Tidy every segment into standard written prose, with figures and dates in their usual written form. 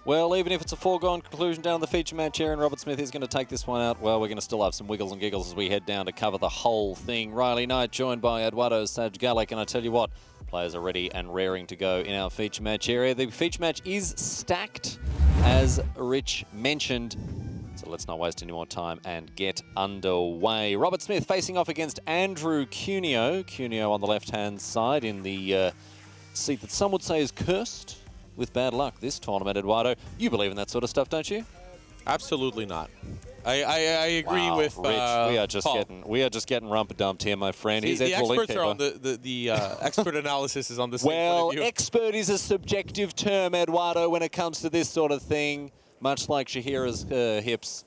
Well, even if it's a foregone conclusion down the feature match here and Robert Smith is going to take this one out, well, we're going to still have some wiggles and giggles as we head down to cover the whole thing. Riley Knight joined by Eduardo Sajgalik, and I tell you what, players are ready and raring to go in our feature match area. The feature match is stacked, as Rich mentioned. So let's not waste any more time and get underway. Robert Smith facing off against Andrew Cuneo. Cuneo on the left-hand side in the seat that some would say is cursed with bad luck this tournament. Eduardo, you believe in that sort of stuff, don't you? Absolutely not. I agree with Rich. We are just getting rumpa-dumped here, my friend. See, the experts are on the expert analysis is on the same point Well, of view. expert is a subjective term, Eduardo, when it comes to this sort of thing. Much like Shahira's hips,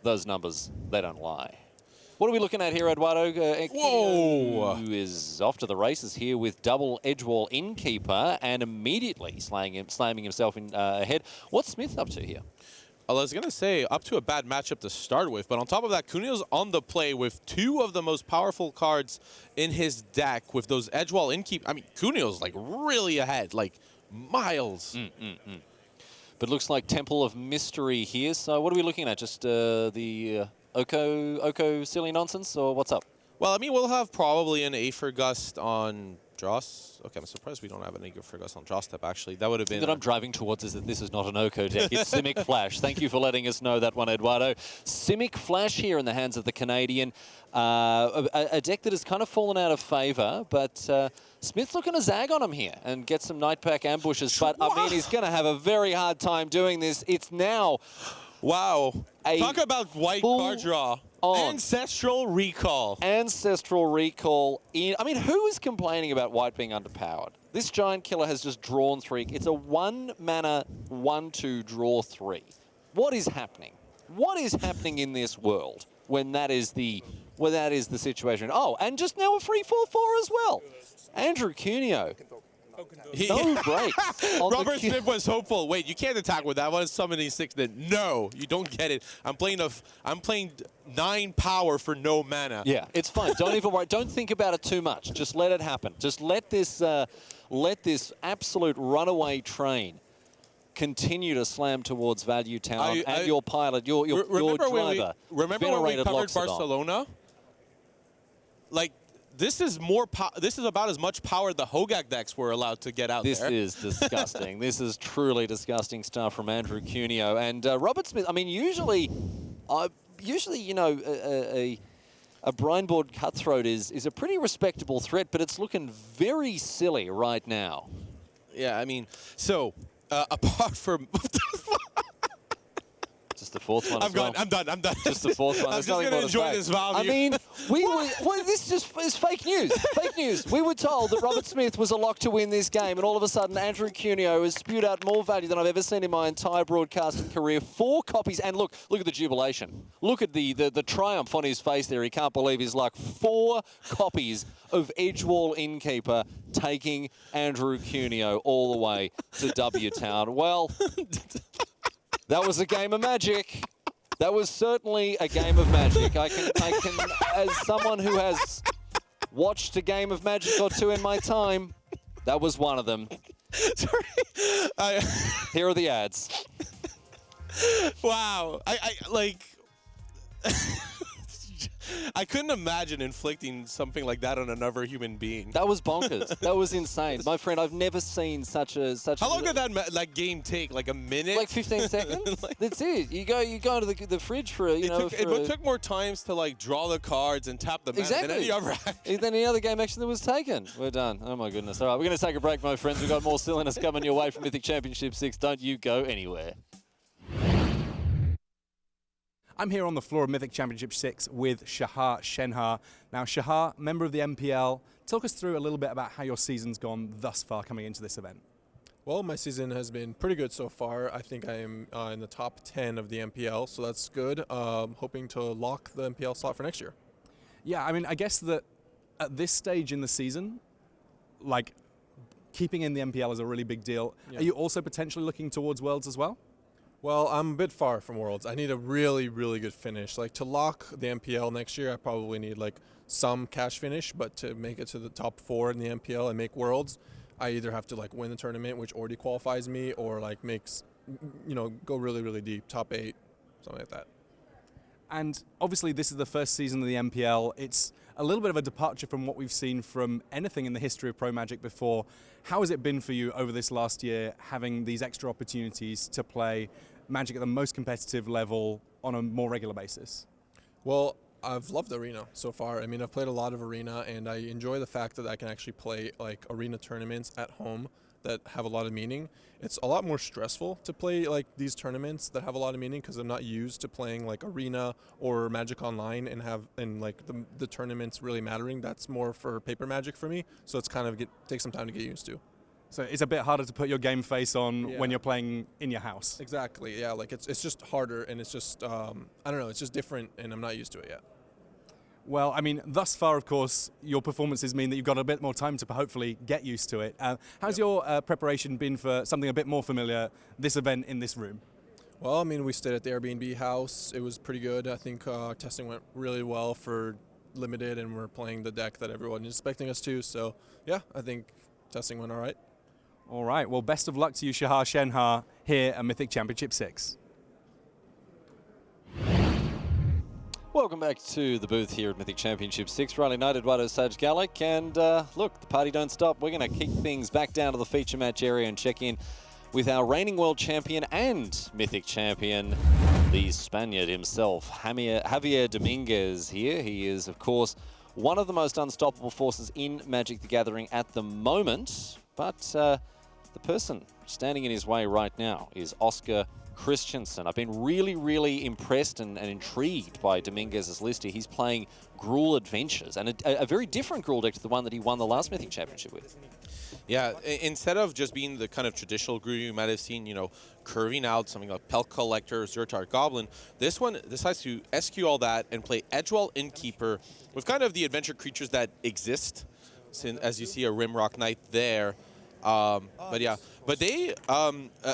those numbers, they don't lie. What are we looking at here, Eduardo? Whoa! Who is off to the races here with double Edgewall Innkeeper and immediately slamming himself ahead. What's Smith up to here? I was going to say, up to a bad matchup to start with, but on top of that, Cuneo's on the play with two of the most powerful cards in his deck with those Edgewall Innkeep. I mean, Cuneo's like really ahead, like miles. But looks like Temple of Mystery here. So what are we looking at? Just the Oko silly nonsense, or what's up? Well, I mean, we'll have probably an Aether Gust on Dross. Okay, I'm surprised we don't have an Aether Gust on Dross step, actually. That would have been... That I'm driving towards is that this is not an Oko deck. It's Simic Flash. Thank you for letting us know that one, Eduardo. Simic Flash here in the hands of the Canadian. A deck that has kind of fallen out of favour, but Smith's looking to zag on him here and get some Night Pack ambushes. But, I mean, he's going to have a very hard time doing this. It's now... Wow. Talk about white card draw. Ancestral Recall. Ancestral Recall. I mean, who is complaining about white being underpowered? This Giant Killer has just drawn 3. It's a 1-mana, 1/2 draw 3. What is happening? What is happening in this world when that is the situation? Oh, and just now a free 4/4 as well. Andrew Cuneo. No breaks. Robert Smith was hopeful. Wait, you can't attack with that one. Summoning 6. Then no, you don't get it. I'm playing 9 power for no mana. Yeah, it's fine. Don't even worry. Don't think about it too much. Just let it happen. Just let this absolute runaway train continue to slam towards Value Town and your pilot, your driver. Remember when we covered Barcelona? Like. This is about as much power the Hogak decks were allowed to get out there. This is disgusting. This is truly disgusting stuff from Andrew Cuneo. And Robert Smith, I mean, usually, you know, a Brine-board Cutthroat is a pretty respectable threat, but it's looking very silly right now. Yeah, I mean, so, apart from... Just the fourth one. I'm done. Just the fourth one. I'm just going to enjoy this value. I mean, this just is fake news. Fake news. We were told that Robert Smith was a lock to win this game, and all of a sudden, Andrew Cuneo has spewed out more value than I've ever seen in my entire broadcasting career. 4 copies, and look at the jubilation. Look at the triumph on his face there. He can't believe his luck. 4 copies of Edgewall Innkeeper taking Andrew Cuneo all the way to W Town. Well. That was a game of magic. That was certainly a game of magic. I can, as someone who has watched a game of Magic or 2 in my time, that was one of them. Sorry. Here are the ads. Wow. I couldn't imagine inflicting something like that on another human being. That was bonkers. That was insane. My friend, I've never seen such a... How long did that game take? Like a minute? Like 15 seconds? That's it. You go to the fridge for, it took more times to like draw the cards and tap the mana than any other game action that was taken. We're done. Oh my goodness. All right, we're going to take a break, my friends. We've got more silliness coming your way from Mythic Championship 6. Don't you go anywhere. I'm here on the floor of Mythic Championship 6 with Shahar Shenhar. Now, Shahar, member of the MPL, talk us through a little bit about how your season's gone thus far coming into this event. Well, my season has been pretty good so far. I think I am in the top 10 of the MPL, so that's good. Hoping to lock the MPL slot for next year. Yeah, I mean, I guess that at this stage in the season, like, keeping in the MPL is a really big deal. Yeah. Are you also potentially looking towards Worlds as well? Well, I'm a bit far from Worlds. I need a really, really good finish. Like, to lock the MPL next year, I probably need, like, some cash finish, but to make it to the top 4 in the MPL and make Worlds, I either have to, like, win the tournament, which already qualifies me, or, like, make go really, really deep, top 8, something like that. And obviously this is the first season of the MPL. It's a little bit of a departure from what we've seen from anything in the history of Pro Magic before. How has it been for you over this last year, having these extra opportunities to play Magic at the most competitive level on a more regular basis? Well, I've loved Arena so far. I mean, I've played a lot of Arena, and I enjoy the fact that I can actually play like Arena tournaments at home that have a lot of meaning. It's a lot more stressful to play like these tournaments that have a lot of meaning because I'm not used to playing like Arena or Magic Online and like the tournaments really mattering. That's more for paper Magic for me, so it's kind of takes some time to get used to. So it's a bit harder to put your game face on when you're playing in your house. Exactly, yeah, like it's just harder, and it's just I don't know, it's just different, and I'm not used to it yet. Well, I mean, thus far, of course, your performances mean that you've got a bit more time to hopefully get used to it. How's your preparation been for something a bit more familiar, this event in this room? Well, I mean, we stayed at the Airbnb house. It was pretty good. I think testing went really well for limited, and we're playing the deck that everyone is expecting us to. So, yeah, I think testing went all right. All right. Well, best of luck to you, Shahar Shenhar, here at Mythic Championship VI. Welcome back to the booth here at Mythic Championship 6. Riley Knight, Eduardo Sage Gallic, and look, the party don't stop. We're going to kick things back down to the feature match area and check in with our reigning world champion and Mythic champion, the Spaniard himself, Javier Dominguez here. He is, of course, one of the most unstoppable forces in Magic the Gathering at the moment, but the person standing in his way right now is Oscar Christensen. I've been really, really impressed and intrigued by Dominguez's list here. He's playing Gruul Adventures, and a very different Gruul deck to the one that he won the last Mythic Championship with. Yeah, instead of just being the kind of traditional Gruul you might have seen, curving out something like Pelk Collector, Zertar Goblin, this one decides to SQ all that and play Edgewall Innkeeper with kind of the adventure creatures that exist, as you see a Rimrock Knight there. But they,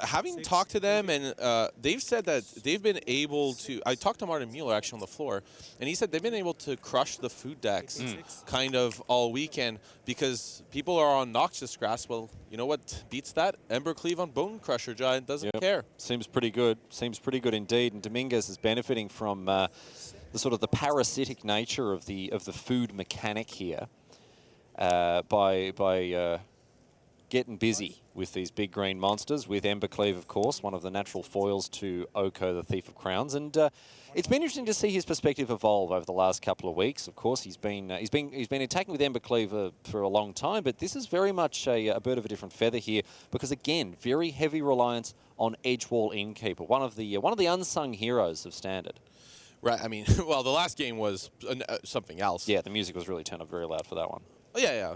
having talked to them, and they've said that they've been able to, I talked to Martin Mueller actually on the floor, and he said they've been able to crush the food decks kind of all weekend because people are on Noxious Grass. Well, you know what beats that? Embercleave on Bone Crusher Giant doesn't care. Seems pretty good. Seems pretty good indeed. And Dominguez is benefiting from the sort of the parasitic nature of the food mechanic here by getting busy with these big green monsters, with Embercleave, of course, one of the natural foils to Oko, the Thief of Crowns. And it's been interesting to see his perspective evolve over the last couple of weeks. Of course, he's been attacking with Embercleave for a long time, but this is very much a bird of a different feather here because, again, very heavy reliance on Edgewall Innkeeper, one of the unsung heroes of Standard. Right. I mean, well, the last game was something else. Yeah, the music was really turned up very loud for that one. Oh,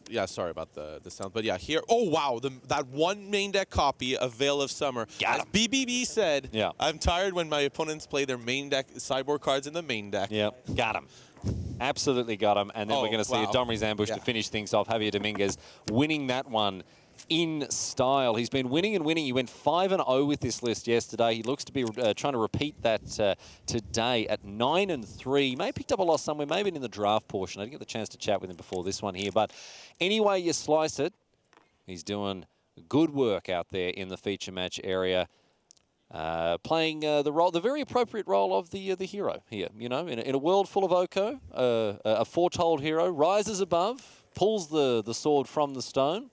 yeah. Sorry about the sound, but yeah, here. Oh wow, that one main deck copy of Veil of Summer. Got him. As BBB said, yeah. I'm tired when my opponents play their main deck sideboard cards in the main deck. Yeah, got him. Absolutely got him. And then we're going to see a Domri's Ambush to finish things off. Javier Dominguez winning that one in style. He's been winning and winning. He went 5-0 with this list yesterday. He looks to be trying to repeat that today at 9-3. He may have picked up a loss somewhere, maybe in the draft portion. I didn't get the chance to chat with him before this one here. But anyway you slice it, he's doing good work out there in the feature match area. Playing the very appropriate role of the hero here. In a world full of Oko, a foretold hero rises above, pulls the sword from the stone.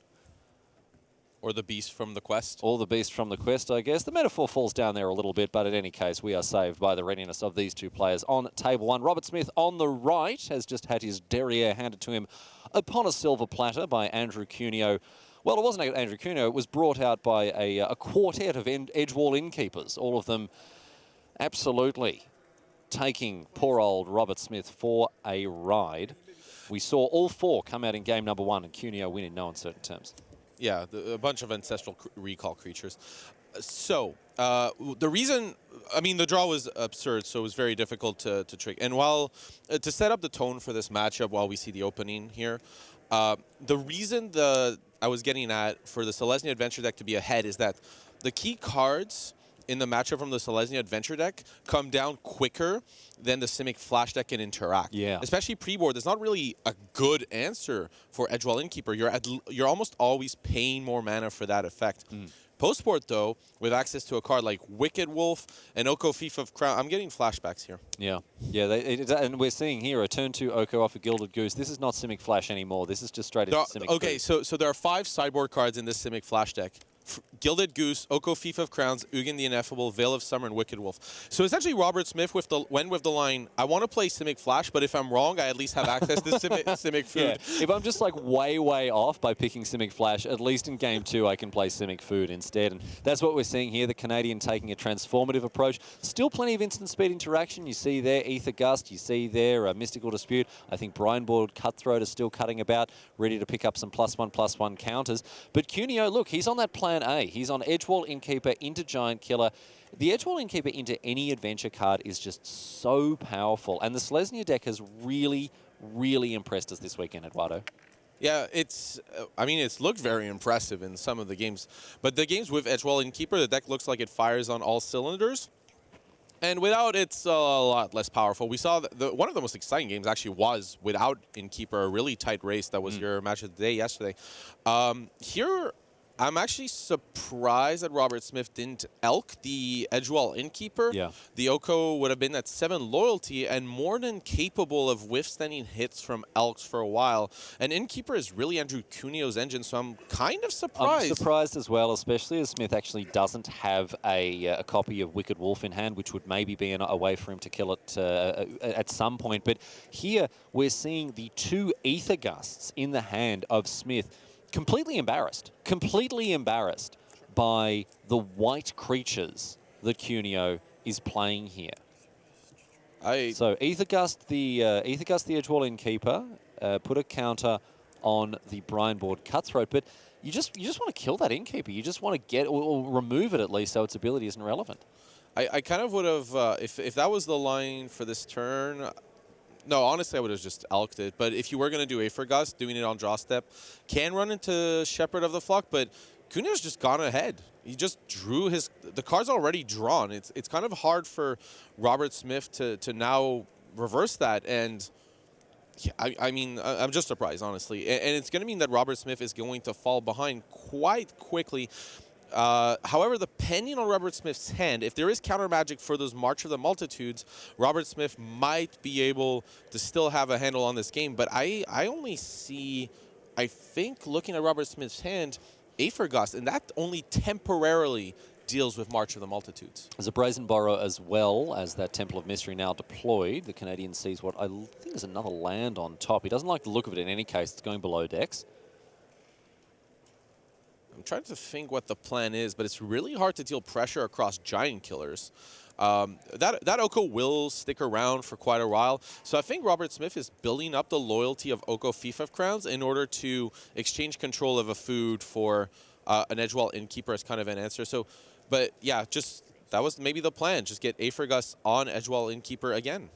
Or the beast from the quest. Or the beast from the quest, I guess. The metaphor falls down there a little bit, but in any case, we are saved by the readiness of these two players on table one. Robert Smith on the right has just had his derriere handed to him upon a silver platter by Andrew Cuneo. Well, it wasn't Andrew Cuneo. It was brought out by a quartet of Edgewall Innkeepers, all of them absolutely taking poor old Robert Smith for a ride. We saw all four come out in game number one and Cuneo win in no uncertain terms. Yeah, a bunch of ancestral recall creatures. So, the reason, I mean, the draw was absurd, so it was very difficult to trick. And while, to set up the tone for this matchup while we see the opening here, the reason I was getting at for the Selesnya Adventure deck to be ahead is that the key cards in the matchup from the Selesnya Adventure deck come down quicker than the Simic Flash deck can interact. Yeah. Especially pre-board, there's not really a good answer for Edgewall Innkeeper. You're almost always paying more mana for that effect. Post-board, though, with access to a card like Wicked Wolf and Oko Thief of Crown, I'm getting flashbacks here. Yeah, and we're seeing here a turn 2 Oko off a Gilded Goose. This is not Simic Flash anymore. This is just straight into Simic Okay, Food. so there are 5 sideboard cards in this Simic Flash deck. Gilded Goose, Oko Thief of Crowns, Ugin the Ineffable, Veil of Summer, and Wicked Wolf. So essentially, Robert Smith went with the line, I want to play Simic Flash, but if I'm wrong, I at least have access to Simic Food. Yeah. If I'm just like way off by picking Simic Flash, at least in game 2 I can play Simic Food instead. And that's what we're seeing here, the Canadian taking a transformative approach. Still plenty of instant speed interaction. You see there Aether Gust, you see there Mystical Dispute. I think Brindeboard Cutthroat is still cutting about, ready to pick up some +1/+1 counters. But Cuneo, look, he's on that plan A. He's on Edgewall Innkeeper into Giant Killer. The Edgewall Innkeeper into any adventure card is just so powerful. And the Selesnya deck has really, really impressed us this weekend, Eduardo. Yeah, it's looked very impressive in some of the games. But the games with Edgewall Innkeeper, the deck looks like it fires on all cylinders. And without, it's a lot less powerful. We saw one of the most exciting games actually was without Innkeeper, a really tight race. That was your match of the day yesterday. Here, I'm actually surprised that Robert Smith didn't elk the Edgewall Innkeeper. Yeah. The Oko would have been at 7 loyalty and more than capable of withstanding hits from elks for a while. And Innkeeper is really Andrew Cuneo's engine, so I'm kind of surprised. I'm surprised as well, especially as Smith actually doesn't have a copy of Wicked Wolf in hand, which would maybe be a way for him to kill it at some point. But here we're seeing the 2 Aether Gusts in the hand of Smith. Completely embarrassed by the white creatures that Cuneo is playing here. So Aether Gust the Edgewall Innkeeper, put a counter on the Brindeboard Cutthroat, but you just want to kill that Innkeeper. You just want to get or remove it at least so its ability isn't relevant. I kind of would have if that was the line for this turn. No, honestly, I would have just elked it. But if you were going to do Aether Gust, doing it on draw step, can run into Shepherd of the Flock, but Cuneo's just gone ahead. He just drew the card's already drawn. It's kind of hard for Robert Smith to now reverse that. And yeah, I'm just surprised, honestly. And it's going to mean that Robert Smith is going to fall behind quite quickly. However, depending on Robert Smith's hand, if there is counter magic for those March of the Multitudes, Robert Smith might be able to still have a handle on this game. But I only see, I think, looking at Robert Smith's hand, Aether Gust, and that only temporarily deals with March of the Multitudes. There's a Brazen Borrow as well as that Temple of Mystery now deployed. The Canadian sees what I think is another land on top. He doesn't like the look of it in any case. It's going below decks. I'm trying to think what the plan is, but it's really hard to deal pressure across Giant Killers. That Oko will stick around for quite a while. So I think Robert Smith is building up the loyalty of Oko Thief of Crowns in order to exchange control of a food for an Edgewall Innkeeper as kind of an answer. So, but yeah, that was maybe the plan. Just get Aether Gust on Edgewall Innkeeper again.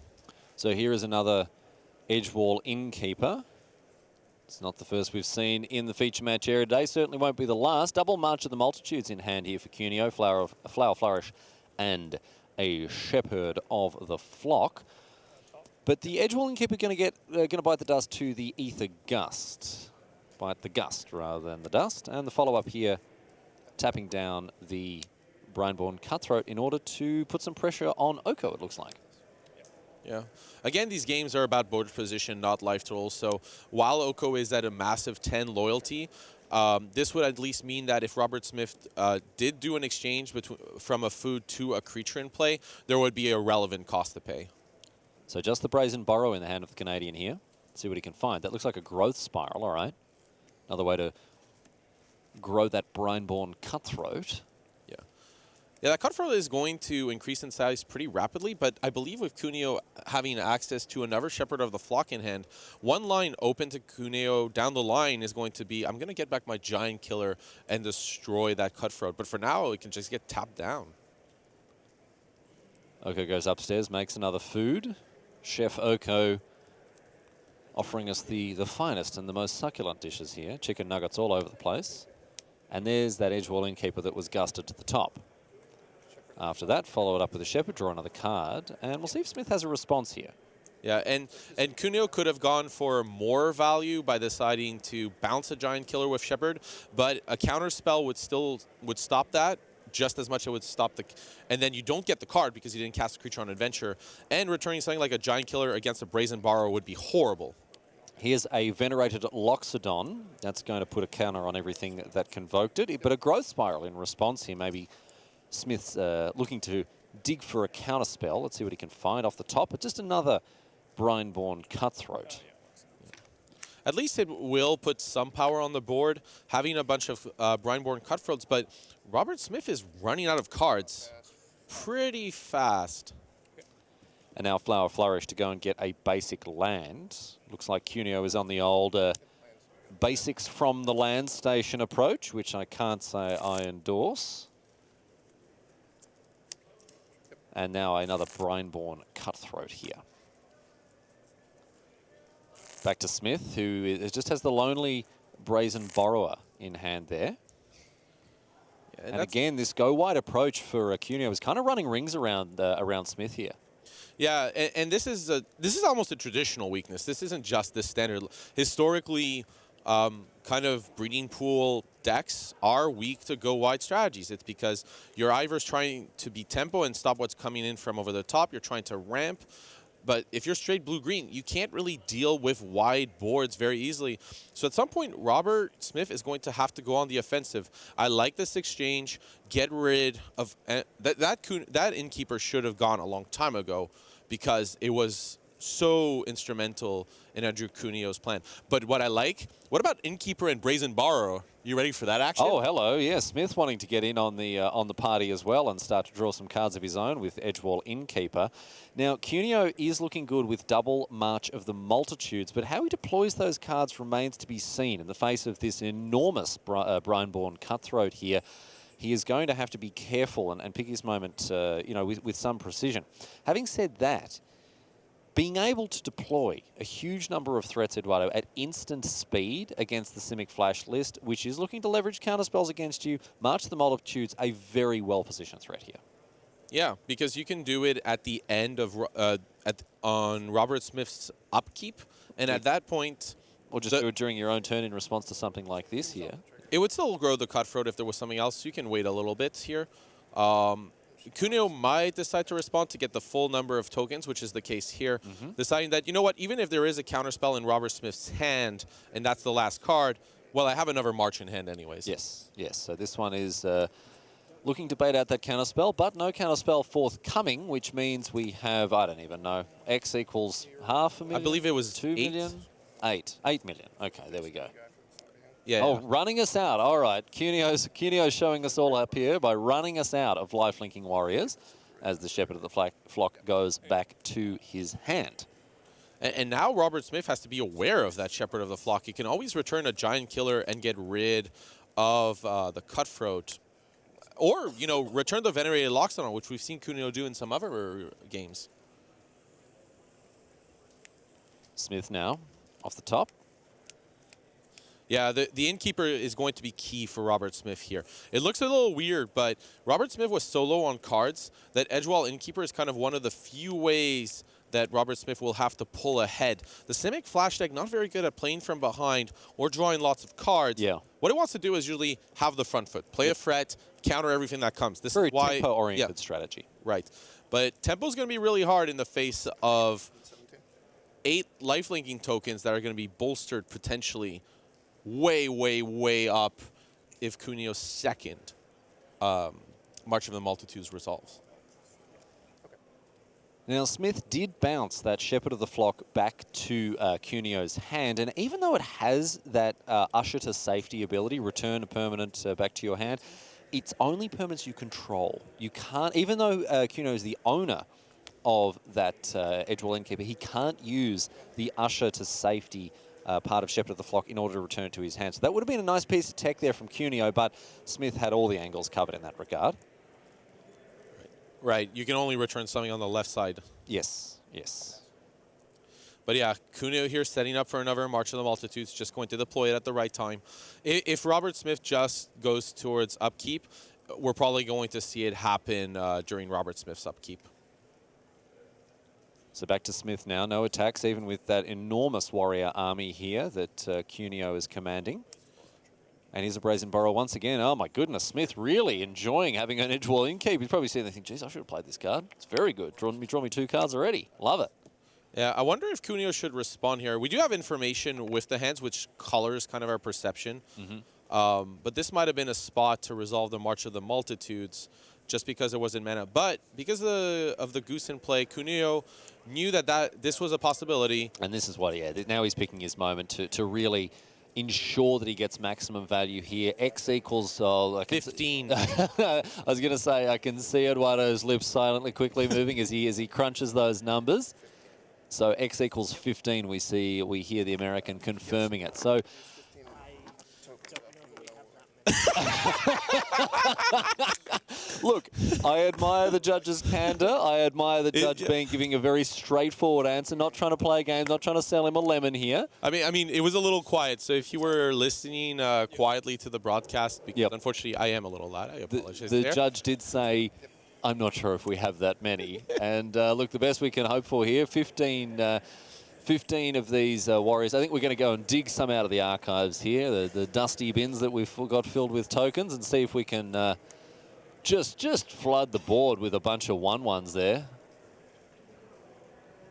So here is another Edgewall Innkeeper. It's not the first we've seen in the feature match area today. Certainly won't be the last. Double March of the Multitudes in hand here for Cuneo. Flower Flourish and a Shepherd of the Flock. But the Edgewall Innkeeper going to bite the dust to the Aether Gust. Bite the gust rather than the dust. And the follow-up here, tapping down the Brindeboard Cutthroat in order to put some pressure on Oko, it looks like. Yeah. Again, these games are about board position, not life total. So while Oko is at a massive 10 loyalty, this would at least mean that if Robert Smith did do an exchange from a food to a creature in play, there would be a relevant cost to pay. So just the Brazen Borrow in the hand of the Canadian here. Let's see what he can find. That looks like a growth spiral, all right. Another way to grow that Brindeboard Cutthroat. Yeah, that Cutthroat is going to increase in size pretty rapidly, but I believe with Cuneo having access to another Shepherd of the Flock in hand, one line open to Cuneo down the line is going to be, I'm going to get back my Giant Killer and destroy that Cutthroat. But for now, it can just get tapped down. Oko goes upstairs, makes another food. Chef Oko offering us the finest and the most succulent dishes here. Chicken nuggets all over the place. And there's that Edgewall Innkeeper that was gusted to the top. After that, follow it up with a Shepherd, draw another card, and we'll see if Smith has a response here. Yeah, and Cuneo could have gone for more value by deciding to bounce a Giant Killer with Shepherd, but a counter spell would stop that just as much as it would stop the... And then you don't get the card because you didn't cast a creature on Adventure, and returning something like a Giant Killer against a Brazen Borrower would be horrible. Here's a Venerated Loxodon. That's going to put a counter on everything that convoked it, but a Growth Spiral in response here. Maybe Smith's looking to dig for a counter spell. Let's see what he can find off the top, but just another Brineborn Cutthroat. At least it will put some power on the board, having a bunch of Brineborn Cutthroats, but Robert Smith is running out of cards pretty fast. And now Flower Flourish to go and get a basic land. Looks like Cuneo is on the old basics from the land station approach, which I can't say I endorse. And now another Brineborn Cutthroat here. Back to Smith, who just has the lonely Brazen Borrower in hand there. Yeah, and again, this go wide approach for Cuneo is kind of running rings around around Smith here. Yeah, and this is almost a traditional weakness. This isn't just the standard. Historically, kind of breeding pool decks are weak to go wide strategies. It's because you're either trying to be tempo and stop what's coming in from over the top. You're trying to ramp. But if you're straight blue-green, you can't really deal with wide boards very easily. So at some point, Robert Smith is going to have to go on the offensive. I like this exchange. Get rid of... that Innkeeper should have gone a long time ago because it was so instrumental in Andrew Cuneo's plan. But what I like... What about Innkeeper and Brazen Borrower? You ready for that action? Oh, hello. Yeah, Smith wanting to get in on the party as well and start to draw some cards of his own with Edgewall Innkeeper. Now, Cuneo is looking good with double March of the Multitudes, but how he deploys those cards remains to be seen in the face of this enormous Brineborn Cutthroat here. He is going to have to be careful and pick his moment, you know, with some precision. Having said that, being able to deploy a huge number of threats, Eduardo, at instant speed against the Simic Flash list, which is looking to leverage counterspells against you, March of the Multitudes, a very well-positioned threat here. Yeah, because you can do it at the end of on Robert Smith's upkeep, and at that point... Or just do it during your own turn in response to something like this here. It would still grow the Cutthroat if there was something else. You can wait a little bit here. Cuneo might decide to respond to get the full number of tokens, which is the case here, deciding that, you know what, even if there is a counterspell in Robert Smith's hand, and that's the last card, well, I have another March in hand anyways. Yes, yes. So this one is looking to bait out that counterspell, but no counterspell forthcoming, which means we have, I don't even know, X equals 500,000? I believe it was 2 million? 8 million. Okay, there we go. Yeah. Oh, running us out. All right. Cuneo's showing us all up here by running us out of life-linking warriors as the Shepherd of the Flock goes back to his hand. And now Robert Smith has to be aware of that Shepherd of the Flock. He can always return a Giant Killer and get rid of the Cutthroat. Or, you know, return the Venerated Loxodon, which we've seen Cuneo do in some other games. Smith now off the top. Yeah, the Innkeeper is going to be key for Robert Smith here. It looks a little weird, but Robert Smith was so low on cards that Edgewall Innkeeper is kind of one of the few ways that Robert Smith will have to pull ahead. The Simic Flash deck, not very good at playing from behind or drawing lots of cards. Yeah. What it wants to do is usually have the front foot, play a threat, counter everything that comes. This Very is why tempo-oriented strategy. Right. But tempo's going to be really hard in the face of 8 lifelinking tokens that are going to be bolstered potentially way, way, way up if Cuneo's second March of the Multitudes resolves. Now, Smith did bounce that Shepherd of the Flock back to Cuneo's hand, and even though it has that Usher to Safety ability, return a permanent back to your hand, it's only permanents you control. You can't, even though Cuneo is the owner of that Edgewall Innkeeper, he can't use the Usher to Safety part of Shepherd of the Flock in order to return it to his hand. So that would have been a nice piece of tech there from Cuneo, but Smith had all the angles covered in that regard. Right. You can only return something on the left side. Yes, yes. But yeah, Cuneo here setting up for another March of the Multitudes, just going to deploy it at the right time. If Robert Smith just goes towards upkeep, we're probably going to see it happen during Robert Smith's upkeep. So back to Smith now. No attacks, even with that enormous warrior army here that Cuneo is commanding. And here's a Brazen Borrow once again. Oh my goodness, Smith really enjoying having an Edgewall Inkeep. He's probably seen and think, geez, I should have played this card. It's very good. Draw me 2 cards already. Love it. Yeah, I wonder if Cuneo should respond here. We do have information with the hands, which colors kind of our perception. But this might have been a spot to resolve the March of the Multitudes just because there wasn't mana. But because of the Goose in play, Cuneo knew that this was a possibility. And this is what, yeah, now he's picking his moment to really ensure that he gets maximum value here. X equals... 15. I was going to say, I can see Eduardo's lips silently quickly moving as he crunches those numbers. So X equals 15, we hear the American confirming it. So... Look, I admire the judge's candor. I admire the judge giving a very straightforward answer, not trying to play games, not trying to sell him a lemon here. I mean, it was a little quiet. So if you were listening quietly to the broadcast, because unfortunately I am a little loud, I apologize. The judge did say, I'm not sure if we have that many. And look, the best we can hope for here, 15 of these warriors. I think we're going to go and dig some out of the archives here, the dusty bins that we've got filled with tokens, and see if we can just flood the board with a bunch of 1/1s there.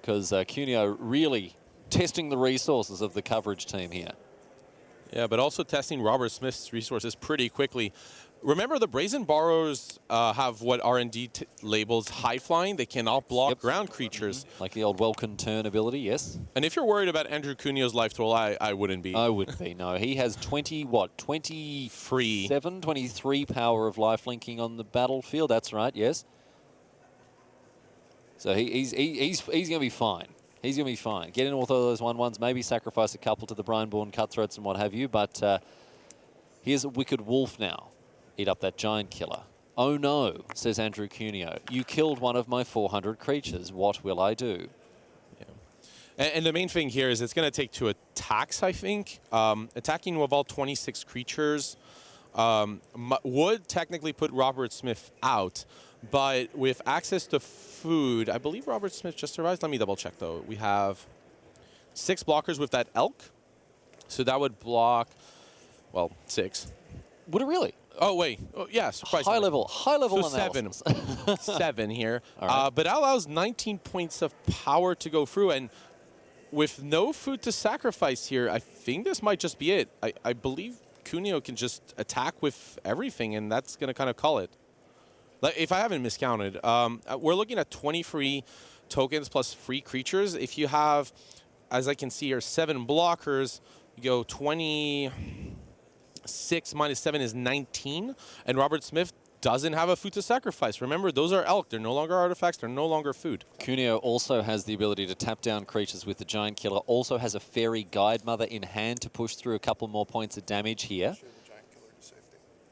Because Cuneo really testing the resources of the coverage team here. Yeah, but also testing Robert Smith's resources pretty quickly. Remember, the Brazen Borrows have what R&D labels high flying. They cannot block ground creatures. Like the old Welcome Turn ability, yes. And if you're worried about Andrew Cuneo's life total, I wouldn't be. I wouldn't be, no. He has 23 power of life linking on the battlefield. That's right, yes. So he's going to be fine. He's going to be fine. Get in with all those 1/1s, maybe sacrifice a couple to the Brineborn Cutthroats and what have you. But here's a Wicked Wolf now. Eat up that giant killer. Oh no, says Andrew Cuneo. You killed one of my 400 creatures. What will I do? Yeah. And the main thing here is it's going to take 2 attacks, I think. Attacking with all 26 creatures would technically put Robert Smith out. But with access to food, I believe Robert Smith just survives. Let me double check, though. We have 6 blockers with that elk. So that would block, well, 6. Would it really? Oh, wait. Oh, yeah, surprisingly. High level so analysis. 7 here. Right. But that allows 19 points of power to go through. And with no food to sacrifice here, I think this might just be it. I believe Cuneo can just attack with everything, and that's going to kind of call it. Like, if I haven't miscounted, we're looking at 23 tokens plus free creatures. If you have, as I can see here, 7 blockers, you go 26 minus 7 is 19, and Robert Smith doesn't have a food to sacrifice. Remember, those are elk. They're no longer artifacts. They're no longer food. Cuneo also has the ability to tap down creatures with the Giant Killer. Also has a Fairy Guide Mother in hand to push through a couple more points of damage here.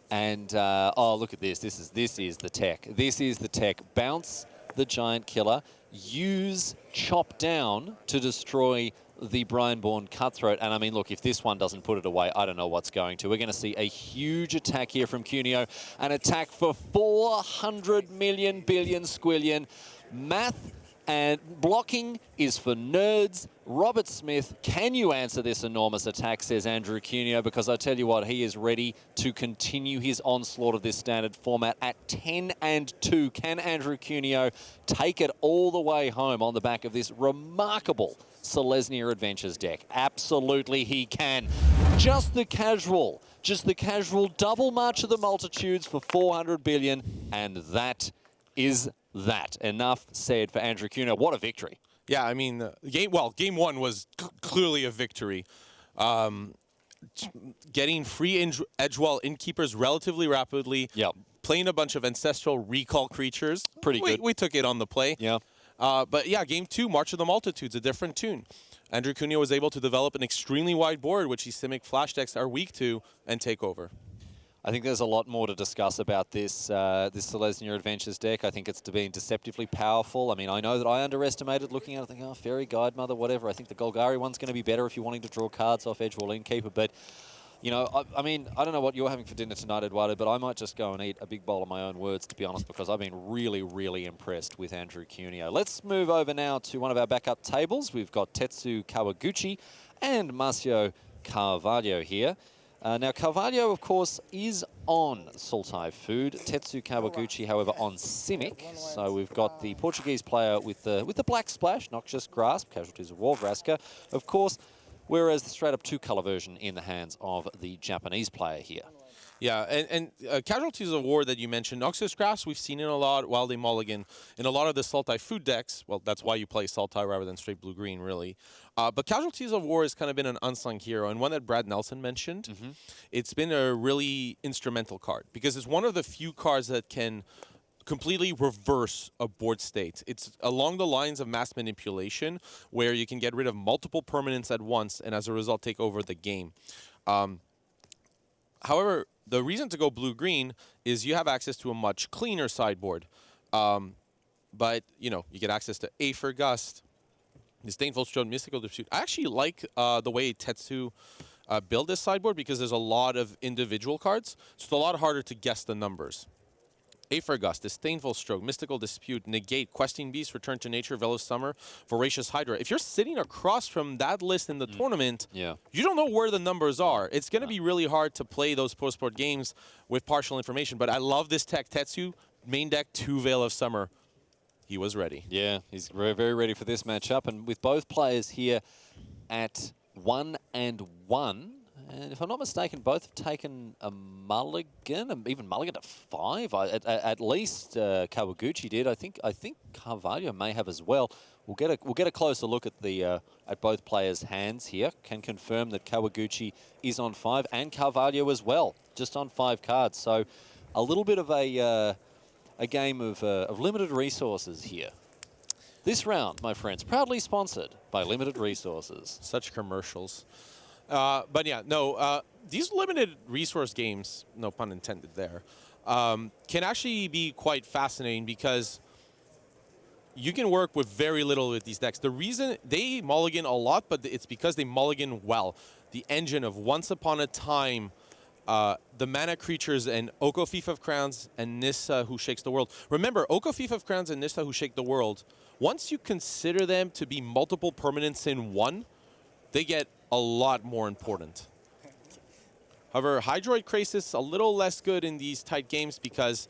And, oh, look at this. This is the tech. This is the tech. Bounce the Giant Killer. Use Chop Down to destroy the Brineborn Cutthroat. And I mean, look, if this one doesn't put it away, I don't know what's going to. We're going to see a huge attack here from Cuneo. An attack for 400 million billion squillion. Math and blocking is for nerds. Robert Smith, can you answer this enormous attack, says Andrew Cuneo, because I tell you what, he is ready to continue his onslaught of this standard format at 10-2. Can Andrew Cuneo take it all the way home on the back of this remarkable Selesnya Adventures deck? Absolutely he can. Just the casual double March of the Multitudes for 400 billion, and that is that. Enough said for Andrew Cuneo. What a victory. Yeah, I mean, game 1 was clearly a victory. Getting free Edgewall Innkeepers relatively rapidly. Yep. Playing a bunch of Ancestral Recall creatures. Pretty good. We took it on the play. Yeah. But yeah, game 2, March of the Multitudes, a different tune. Andrew Cuneo was able to develop an extremely wide board, which these Simic Flash decks are weak to, and take over. I think there's a lot more to discuss about this this Selesnya Adventures deck. I think it's been deceptively powerful. I mean, I know that I underestimated looking at it, thinking, oh, Fairy Guide Mother, whatever. I think the Golgari one's going to be better if you're wanting to draw cards off Edgewall Innkeeper. But You know, I mean, I don't know what you're having for dinner tonight, Eduardo, but I might just go and eat a big bowl of my own words, to be honest, because I've been really, really impressed with Andrew Cuneo. Let's move over now to one of our backup tables. We've got Tetsu Kawaguchi and Marcio Carvalho here. Now, Carvalho, of course, is on Sultai Food. Tetsu Kawaguchi, however, on Simic. So we've got the Portuguese player with the black splash, Noxious Grasp, Casualties of War, Vraska, of course, whereas the straight-up two-color version in the hands of the Japanese player here. Yeah, and Casualties of War that you mentioned, Noxious Grasp, we've seen it a lot, Wild Day Mulligan, in a lot of the Sultai food decks. Well, that's why you play Sultai rather than straight blue-green, really. But Casualties of War has kind of been an unsung hero, and one that Brad Nelson mentioned. It's been a really instrumental card, because it's one of the few cards that can completely reverse a board state. It's along the lines of mass manipulation, where you can get rid of multiple permanents at once, and as a result, take over the game. However, the reason to go blue-green is you have access to a much cleaner sideboard. But, you know, you get access to Aether Gust, Disdainful Stroke, Mystical Dispute. I actually like the way Tetsu built this sideboard, because there's a lot of individual cards, so it's a lot harder to guess the numbers. Aether Gust, Disdainful Stroke, Mystical Dispute, Negate, Questing Beast, Return to Nature, Velos Summer, Voracious Hydra. If you're sitting across from that list in the tournament, you don't know where the numbers are. It's going to be really hard to play those post-board games with partial information. But I love this tech. Tetsu, main deck, 2 Veil of Summer. He was ready. Yeah, he's very, very ready for this matchup. And with both players here at 1 and 1, and if I'm not mistaken, both have taken a mulligan, even mulligan to 5. At least Kawaguchi did. I think Carvalho may have as well. We'll get a closer look at the at both players' hands here. Can confirm that Kawaguchi is on 5 and Carvalho as well, just on 5 cards. So a little bit of a game of limited resources here. This round, my friends, proudly sponsored by Limited Resources. Such commercials. But yeah, no, these limited resource games, no pun intended there, can actually be quite fascinating, because you can work with very little with these decks. The reason they mulligan a lot, but it's because they mulligan well. The engine of Once Upon a Time, the mana creatures, and Oko Thief of Crowns and Nissa Who Shakes the World. Remember, Oko Thief of Crowns and Nissa Who Shake the World, once you consider them to be multiple permanents in one, they get a lot more important. However, Hydroid Krasis a little less good in these tight games, because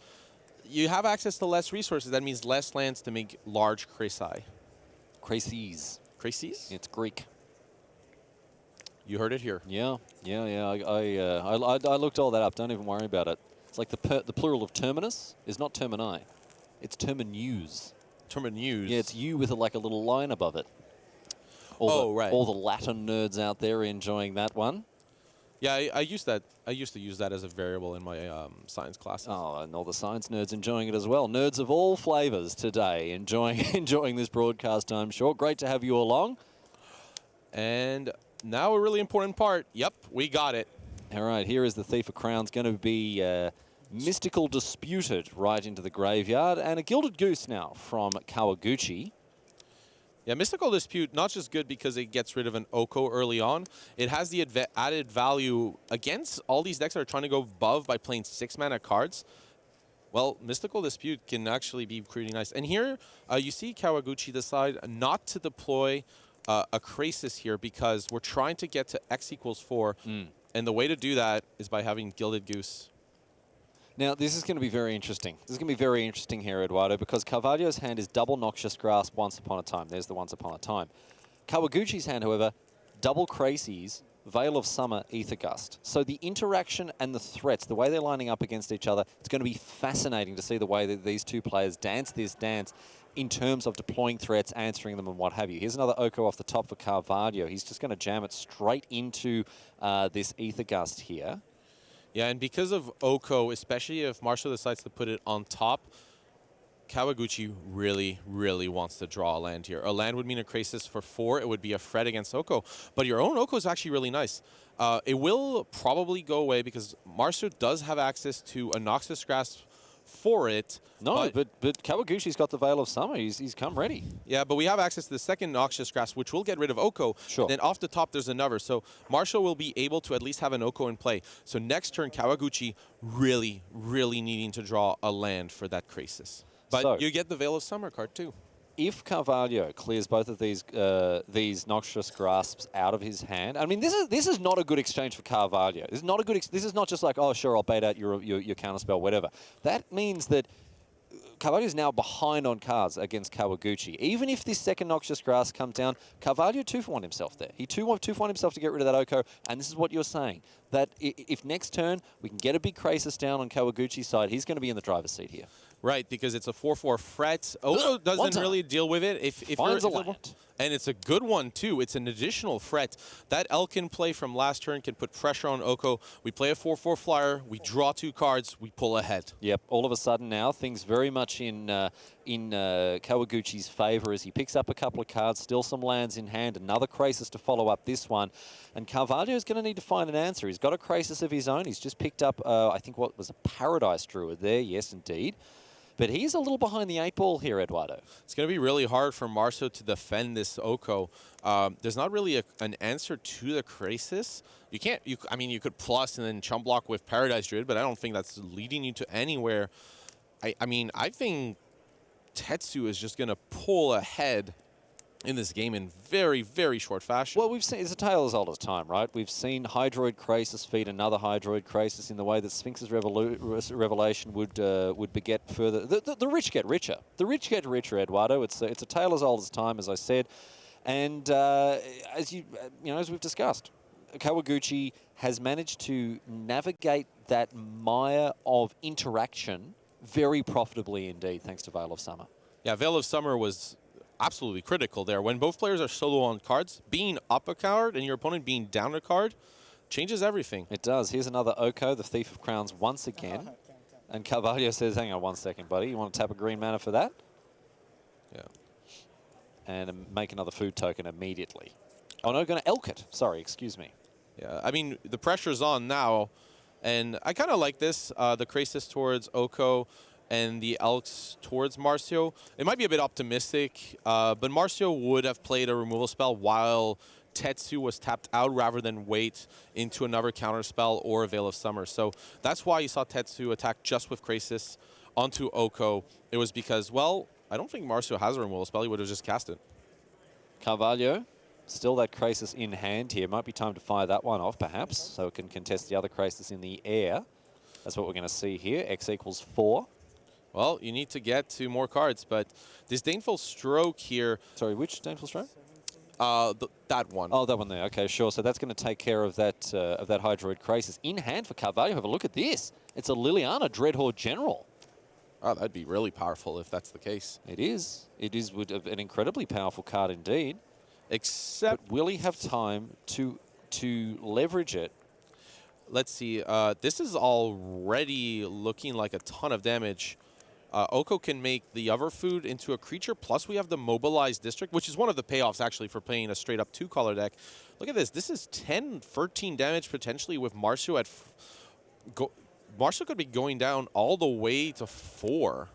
you have access to less resources. That means less lands to make large Krasi. Krasis. Krasis? It's Greek. You heard it here. Yeah. I looked all that up. Don't even worry about it. It's like the plural of terminus is not termini. It's terminus. Terminus. Yeah, it's U with like a little line above it. Right. All the Latin nerds out there enjoying that one. Yeah, I used that. I used to use that as a variable in my science classes. Oh, and all the science nerds enjoying it as well. Nerds of all flavors today enjoying this broadcast, I'm sure. Great to have you along. And now a really important part. Yep, we got it. All right, here is the Thief of Crowns, going to be Mystical Disputed right into the graveyard. And a Gilded Goose now from Kawaguchi. Yeah, Mystical Dispute, not just good because it gets rid of an Oko early on, it has the added value against all these decks that are trying to go above by playing 6-mana cards. Well, Mystical Dispute can actually be pretty nice. And here, you see Kawaguchi decide not to deploy a Krasis here, because we're trying to get to X equals 4. And the way to do that is by having Gilded Goose. Now, this is going to be very interesting. This is going to be very interesting here, Eduardo, because Carvalho's hand is double Noxious Grasp, Once Upon a Time. There's the Once Upon a Time. Kawaguchi's hand, however, double Krasis, Veil of Summer, Aether Gust. So the interaction and the threats, the way they're lining up against each other, it's going to be fascinating to see the way that these two players dance this dance in terms of deploying threats, answering them, and what have you. Here's another Oko off the top for Carvalho. He's just going to jam it straight into this Aether Gust here. Yeah, and because of Oko, especially if Marshall decides to put it on top, Kawaguchi really, really wants to draw a land here. A land would mean a Krasis for 4. It would be a threat against Oko. But your own Oko is actually really nice. It will probably go away because Marshall does have access to a Noxious Grasp for it. No, but Kawaguchi's got the Veil of Summer. He's come ready. Yeah, but we have access to the second Noxious Grasp, which will get rid of Oko. Sure. And then off the top, there's another. So Martial will be able to at least have an Oko in play. So next turn, Kawaguchi really, really needing to draw a land for that Krasis. But So- you get the Veil of Summer card, too. If Carvalho clears both of these Noxious Grasps out of his hand, I mean, this is not a good exchange for Carvalho. This is not a good. This is not just like, oh, sure, I'll bait out your counterspell, whatever. That means that Carvalho is now behind on cards against Kawaguchi. Even if this second Noxious Grasp comes down, Carvalho 2-for-1 himself there. He 2-for-1 himself to get rid of that Oko, and this is what you're saying. That if next turn we can get a big Krasis down on Kawaguchi's side, he's going to be in the driver's seat here. Right, because it's a 4/4 fret. Oko doesn't really deal with it. If Finds a land. And it's a good one, too. It's an additional fret. That Elkin play from last turn can put pressure on Oko. We play a 4/4 flyer. We draw 2 cards. We pull ahead. Yep, all of a sudden now, things very much in Kawaguchi's favor as he picks up a couple of cards, still some lands in hand, another Krasis to follow up this one. And Carvalho is going to need to find an answer. He's got a Krasis of his own. He's just picked up, I think, what was a Paradise Druid there. Yes, indeed. But he's a little behind the 8 ball here, Eduardo. It's going to be really hard for Marceau to defend this Oko. There's not really an answer to the Krasis. You can't. I mean, you could plus and then chump block with Paradise Druid, but I don't think that's leading you to anywhere. I mean, I think Tetsu is just going to pull ahead in this game in very, very short fashion. Well, we've seen, it's a tale as old as time, right? We've seen Hydroid Krasis feed another Hydroid Krasis in the way that Sphinx's Revelation would beget further. The rich get richer. The rich get richer, Eduardo. It's a tale as old as time, as I said. And as we've discussed, Kawaguchi has managed to navigate that mire of interaction very profitably indeed, thanks to Veil of Summer. Yeah, Veil of Summer was absolutely critical there. When both players are solo on cards, being up a card and your opponent being down a card changes everything. It does. Here's another Oko, the Thief of Crowns once again. And Carvalho says, hang on 1 second, buddy. You want to tap a green mana for that? Yeah. And make another food token immediately. Oh, no, going to Elk it. Sorry, excuse me. Yeah, I mean, the pressure's on now. And I kind of like this, the Krasis towards Oko and the Elks towards Marcio. It might be a bit optimistic, but Marcio would have played a removal spell while Tetsu was tapped out rather than wait into another counter spell or a Veil of Summer. So that's why you saw Tetsu attack just with Krasis onto Oko. It was because, well, I don't think Marcio has a removal spell. He would have just cast it. Carvalho, still that Krasis in hand here. Might be time to fire that one off, perhaps, so it can contest the other Krasis in the air. That's what we're going to see here. X equals 4. Well, you need to get to more cards, but Disdainful Stroke here... Sorry, which Disdainful Stroke? That one. Oh, that one there. Okay, sure. So that's going to take care of that Hydroid Krasis. In hand for Carvalho. Have a look at this. It's a Liliana Dreadhorde General. Oh, that'd be really powerful if that's the case. It is. It is an incredibly powerful card indeed. Except... But will he have time to leverage it? Let's see. This is already looking like a ton of damage. Oko can make the other food into a creature, plus we have the Mobilized District, which is one of the payoffs, actually, for playing a straight-up 2-color deck. Look at this. This is 10, 13 damage, potentially, with Marcio at... Marcio could be going down all the way to 4,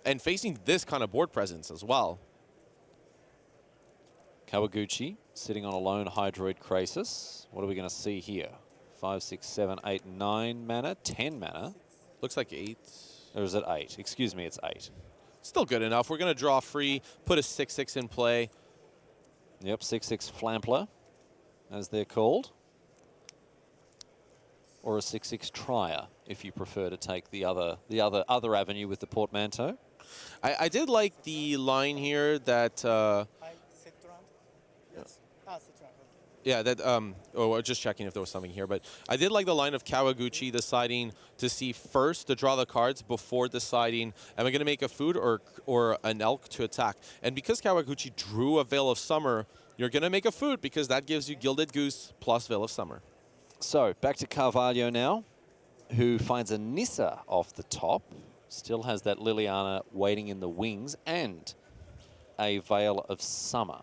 and facing this kind of board presence as well. Kawaguchi sitting on a lone Hydroid Krasis. What are we going to see here? 5, 6, 7, 8, 9 mana, 10 mana. Looks like 8. Or is it 8? Excuse me, it's 8. Still good enough. We're going to draw free, put a 6/6 in play. Yep, 6/6 Flampler, as they're called. Or a 6/6 Trier, if you prefer to take the other avenue with the portmanteau. I did like the line here that... Yeah, that, we're just checking if there was something here, but I did like the line of Kawaguchi deciding to see first to draw the cards before deciding, am I going to make a food or an elk to attack? And because Kawaguchi drew a Veil of Summer, you're going to make a food because that gives you Gilded Goose plus Veil of Summer. So, back to Carvalho now, who finds a Nissa off the top, still has that Liliana waiting in the wings, and a Veil of Summer.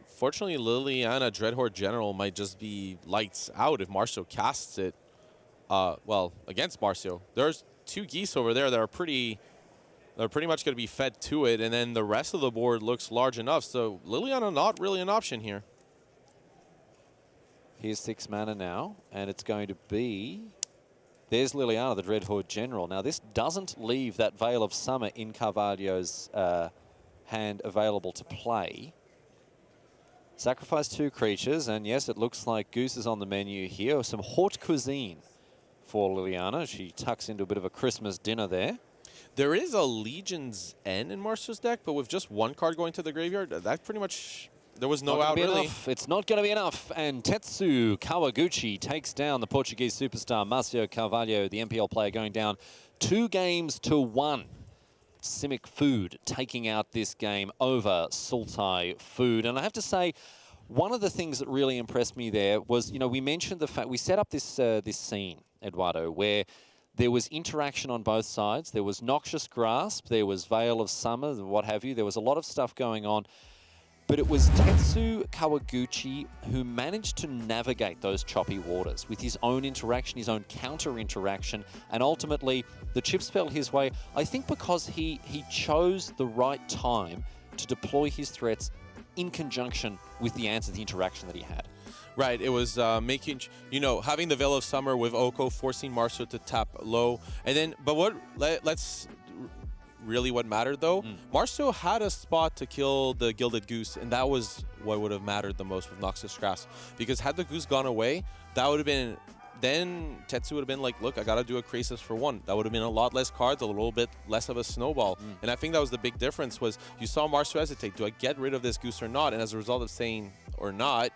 Fortunately, Liliana Dreadhorde General might just be lights out if Marcio casts it. Well, against Marcio. There's 2 geese over there that are pretty much going to be fed to it, and then the rest of the board looks large enough. So Liliana not really an option here. Here's 6 mana now, and it's going to be... There's Liliana, the Dreadhorde General. Now, this doesn't leave that Veil of Summer in Carvalho's hand available to play. Sacrifice 2 creatures, and yes, it looks like Goose is on the menu here. Some haute cuisine for Liliana. She tucks into a bit of a Christmas dinner there. There is a Legion's End in Marceau's deck, but with just 1 card going to the graveyard, that pretty much... There was no out, really. Enough. It's not going to be enough. And Tetsu Kawaguchi takes down the Portuguese superstar Marcio Carvalho, the MPL player, going down 2-1. Simic Food taking out this game over Sultai Food. And I have to say, one of the things that really impressed me there was, we mentioned the fact we set up this this scene, Eduardo, where there was interaction on both sides. There was Noxious Grasp, there was Veil of Summer, what have you. There was a lot of stuff going on. But it was Tetsu Kawaguchi who managed to navigate those choppy waters with his own interaction, his own counter-interaction, and ultimately the chips fell his way, I think because he chose the right time to deploy his threats in conjunction with the answer, the interaction that he had. Right, it was making, having the Veil of Summer with Oko, forcing Marceau to tap low. And then, but let's... Really what mattered, though, Marceau had a spot to kill the Gilded Goose, and that was what would have mattered the most with Noxious Grasp. Because had the Goose gone away, that would have been... Then Tetsu would have been like, look, I got to do a Krasis for 1. That would have been a lot less cards, a little bit less of a snowball. And I think that was the big difference was you saw Marceau hesitate. Do I get rid of this Goose or not? And as a result of saying or not,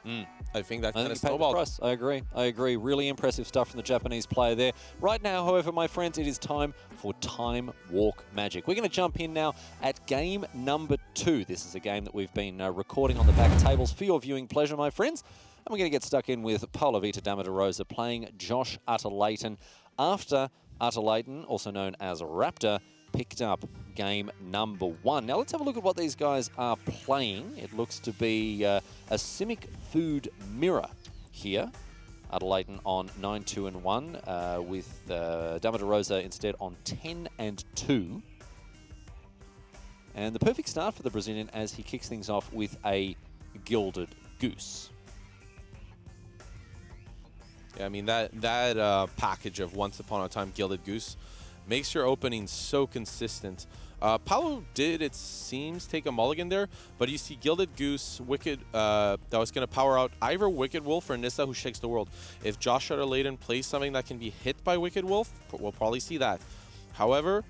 I think that kind of snowballed. I agree. Really impressive stuff from the Japanese player there. Right now, however, my friends, it is time for Time Walk Magic. We're going to jump in now at game number 2. This is a game that we've been recording on the back tables for your viewing pleasure, my friends. And we're going to get stuck in with Paolo Vita Dama de Rosa playing Josh Utter-Leighton after Utter-Leighton, also known as Raptor, picked up game number 1. Now let's have a look at what these guys are playing. It looks to be a Simic Food Mirror here. Utter-Leighton on 9-2-1 with Dama de Rosa instead on 10-2. And the perfect start for the Brazilian as he kicks things off with a Gilded Goose. Yeah, I mean, that package of Once Upon a Time Gilded Goose makes your opening so consistent. Paolo did, it seems, take a mulligan there, but you see Gilded Goose, Wicked, that was going to power out either Wicked Wolf or Nissa, who shakes the world. If Josh Utter-Leighton plays something that can be hit by Wicked Wolf, we'll probably see that. However,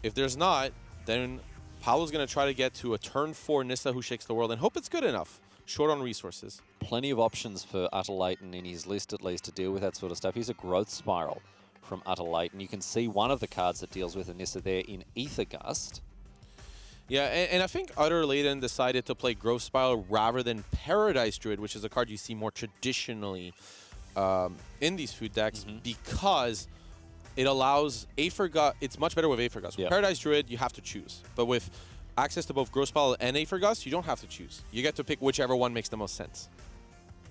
if there's not, then Paolo's going to try to get to a turn 4 Nissa, who shakes the world, and hope it's good enough. Short on resources. Plenty of options for Utter-Leighton in his list, at least, to deal with that sort of stuff. Here's a Growth Spiral from Utter-Leighton. You can see one of the cards that deals with Anissa there in Ether Gust. Yeah, and I think Utter-Leighton decided to play Growth Spiral rather than Paradise Druid, which is a card you see more traditionally in these food decks, because it allows Aether Gust. It's much better with Aether Gust. With Paradise Druid, you have to choose. But with access to both Growth Spiral and Aether Gust, you don't have to choose. You get to pick whichever one makes the most sense.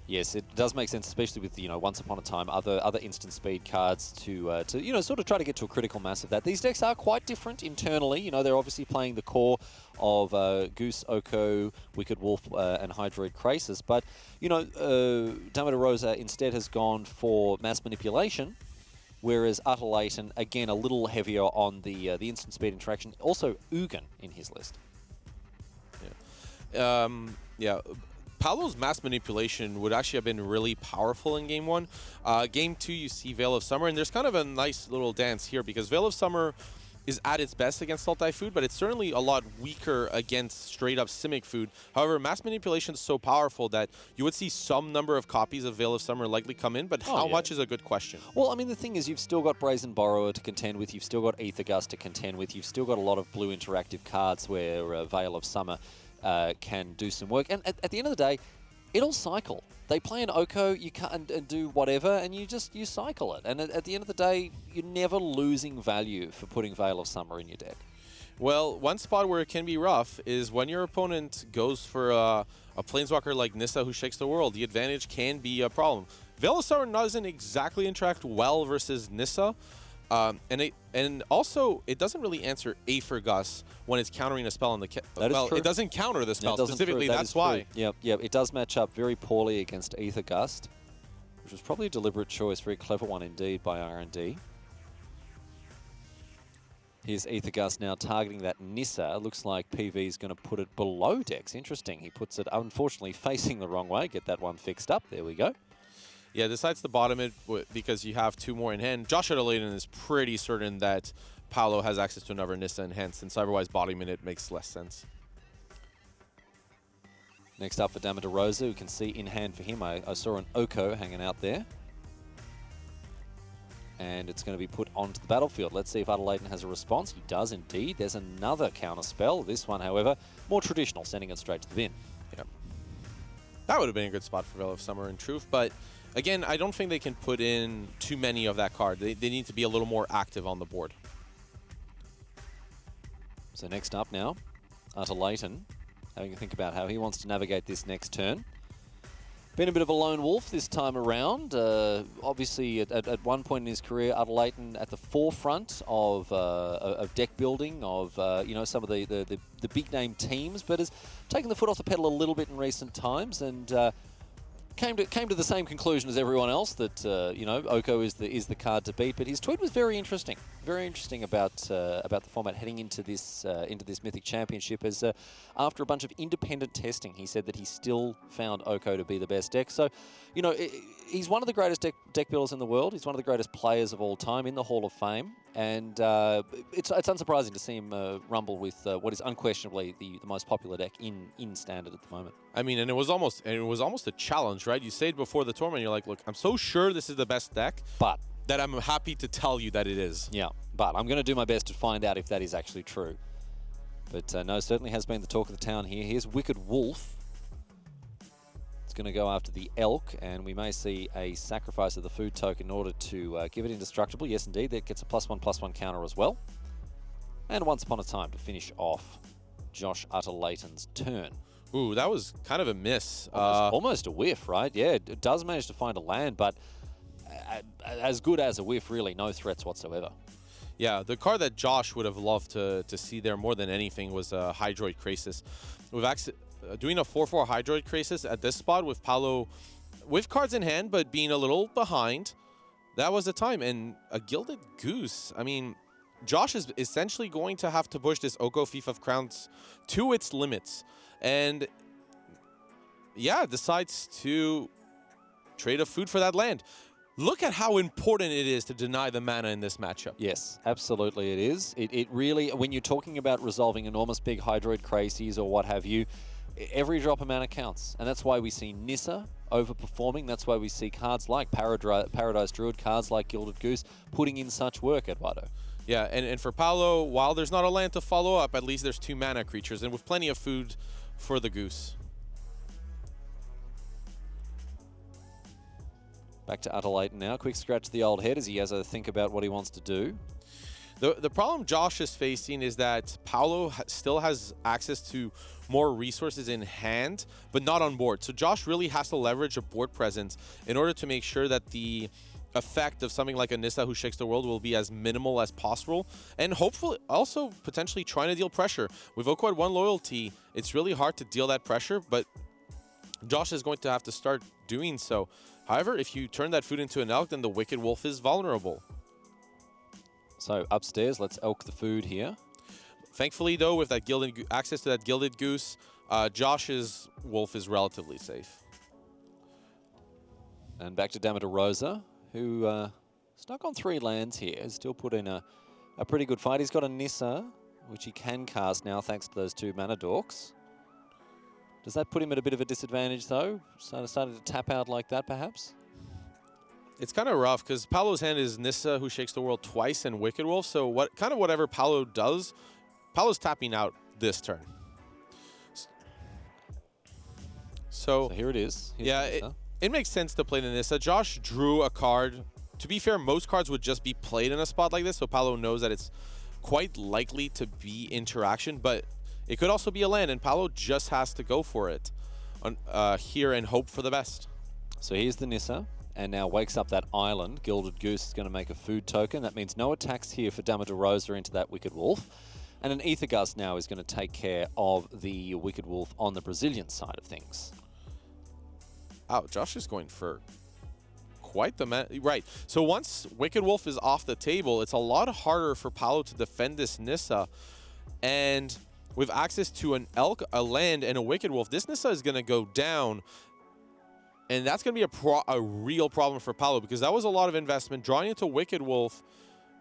Yes, it does make sense, especially with, Once Upon a Time, other instant speed cards to sort of try to get to a critical mass of that. These decks are quite different internally. They're obviously playing the core of Goose, Oko, Wicked Wolf, and Hydroid Krasis. But, Dama de Rosa instead has gone for Mass Manipulation, whereas Utter-Leighton, again, a little heavier on the instant speed interaction. Also, Ugin in his list. Yeah. Paolo's Mass Manipulation would actually have been really powerful in Game 1. Game 2, you see Veil of Summer, and there's kind of a nice little dance here because Veil of Summer is at its best against Sultai Food, but it's certainly a lot weaker against straight-up Simic Food. However, Mass Manipulation is so powerful that you would see some number of copies of Veil of Summer likely come in, but how much is a good question. Well, I mean, the thing is, you've still got Brazen Borrower to contend with, you've still got Ether Gust to contend with, you've still got a lot of blue interactive cards where Veil of Summer can do some work. And at the end of the day, it'll cycle. They play an Oko, you can't and do whatever, and you cycle it. And at the end of the day, you're never losing value for putting Veil of Summer in your deck. Well, one spot where it can be rough is when your opponent goes for a Planeswalker like Nissa who shakes the world. The advantage can be a problem. Veil of Summer doesn't exactly interact well versus Nissa, And also, it doesn't really answer Aether Gust when it's countering a spell on the That is true. it doesn't counter the spell specifically. That That's is why. true. Yep. It does match up very poorly against Aether Gust, which was probably a deliberate choice, very clever one indeed by R&D. Here's Aether Gust now targeting that Nissa. Looks like PV is going to put it below Dex. Interesting. He puts it, unfortunately, facing the wrong way. Get that one fixed up. There we go. Yeah, decides to bottom it because you have 2 more in hand. Josh Adelaiden is pretty certain that Paolo has access to another Nissa in hand, since otherwise bottoming it makes less sense. Next up for Damodar Rosa, who can see in hand for him. I saw an Oko hanging out there. And it's going to be put onto the battlefield. Let's see if Adelaiden has a response. He does indeed. There's another counter spell. This one, however, more traditional, sending it straight to the bin. Yep. That would have been a good spot for Veil of Summer in truth, but again, I don't think they can put in too many of that card. They need to be a little more active on the board. So next up now, Adelaiden, having to think about how he wants to navigate this next turn. Been a bit of a lone wolf this time around. Obviously, at one point in his career, Adelaiden at the forefront of deck building, of some of the big name teams, but has taken the foot off the pedal a little bit in recent times, and came to the same conclusion as everyone else that Oko is the card to beat. But his tweet was very interesting about the format heading into this Mythic Championship. As after a bunch of independent testing, he said that he still found Oko to be the best deck. So, he's one of the greatest deck builders in the world. He's one of the greatest players of all time in the Hall of Fame, and it's unsurprising to see him rumble with what is unquestionably the most popular deck in Standard at the moment. I mean, and it was almost a challenge, right? You said before the tournament, you're like, look, I'm so sure this is the best deck, but that I'm happy to tell you that it is. Yeah, but I'm going to do my best to find out if that is actually true. But no, certainly has been the talk of the town here. Here's Wicked Wolf. It's going to go after the Elk, and we may see a sacrifice of the food token in order to give it indestructible. Yes, indeed, that gets a +1/+1 counter as well. And once upon a time to finish off Josh Adelaiten's turn. Ooh, that was kind of a miss. Almost a whiff, right? Yeah, it does manage to find a land, but as good as a whiff, really. No threats whatsoever. Yeah, the card that Josh would have loved to see there more than anything was Hydroid Krasis. Doing a 4/4 Hydroid Krasis at this spot with Paolo with cards in hand, but being a little behind, that was the time. And a Gilded Goose, I mean, Josh is essentially going to have to push this Oko Fief of Crowns to its limits. And yeah, decides to trade a food for that land. Look at how important it is to deny the mana in this matchup. Yes, absolutely it is. It really, when you're talking about resolving enormous big Hydroid Krasis or what have you, every drop of mana counts. And that's why we see Nissa overperforming. That's why we see cards like Paradise Druid, cards like Gilded Goose, putting in such work, Eduardo. Yeah, and for Paolo, while there's not a land to follow up, at least there's 2 mana creatures, and with plenty of food for the Goose. Back to Adelaiden now. Quick scratch the old head as he has a think about what he wants to do. The problem Josh is facing is that Paolo still has access to more resources in hand, but not on board. So Josh really has to leverage a board presence in order to make sure that the effect of something like a Nissa Who Shakes the World will be as minimal as possible, and hopefully also potentially trying to deal pressure. With Oko at 1 loyalty, it's really hard to deal that pressure, but Josh is going to have to start doing so. However, if you turn that food into an Elk, then the Wicked Wolf is vulnerable. So upstairs, let's Elk the food here. Thankfully, though, with that access to that Gilded Goose, Josh's Wolf is relatively safe. And back to Damodar Rosa, who stuck on 3 lands here, still put in a pretty good fight. He's got a Nissa, which he can cast now thanks to those 2 mana dorks. Does that put him at a bit of a disadvantage, though? Started to tap out like that, perhaps? It's kind of rough, because Paolo's hand is Nissa Who Shakes the World twice and Wicked Wolf, so whatever Paolo does, Paolo's tapping out this turn. So here it is. Here's yeah, it makes sense to play the Nissa. Josh drew a card. To be fair, most cards would just be played in a spot like this, so Paolo knows that it's quite likely to be interaction, but it could also be a land, and Paolo just has to go for it here and hope for the best. So here's the Nissa, and now wakes up that island. Gilded Goose is going to make a food token. That means no attacks here for Dama de Rosa into that Wicked Wolf. And an Ether Gust now is going to take care of the Wicked Wolf on the Brazilian side of things. Oh, Josh is going for quite the man. Right. So once Wicked Wolf is off the table, it's a lot harder for Paolo to defend this Nissa. And with access to an Elk, a land, and a Wicked Wolf, this Nissa is going to go down. And that's going to be a real problem for Paolo, because that was a lot of investment. Drawing into Wicked Wolf,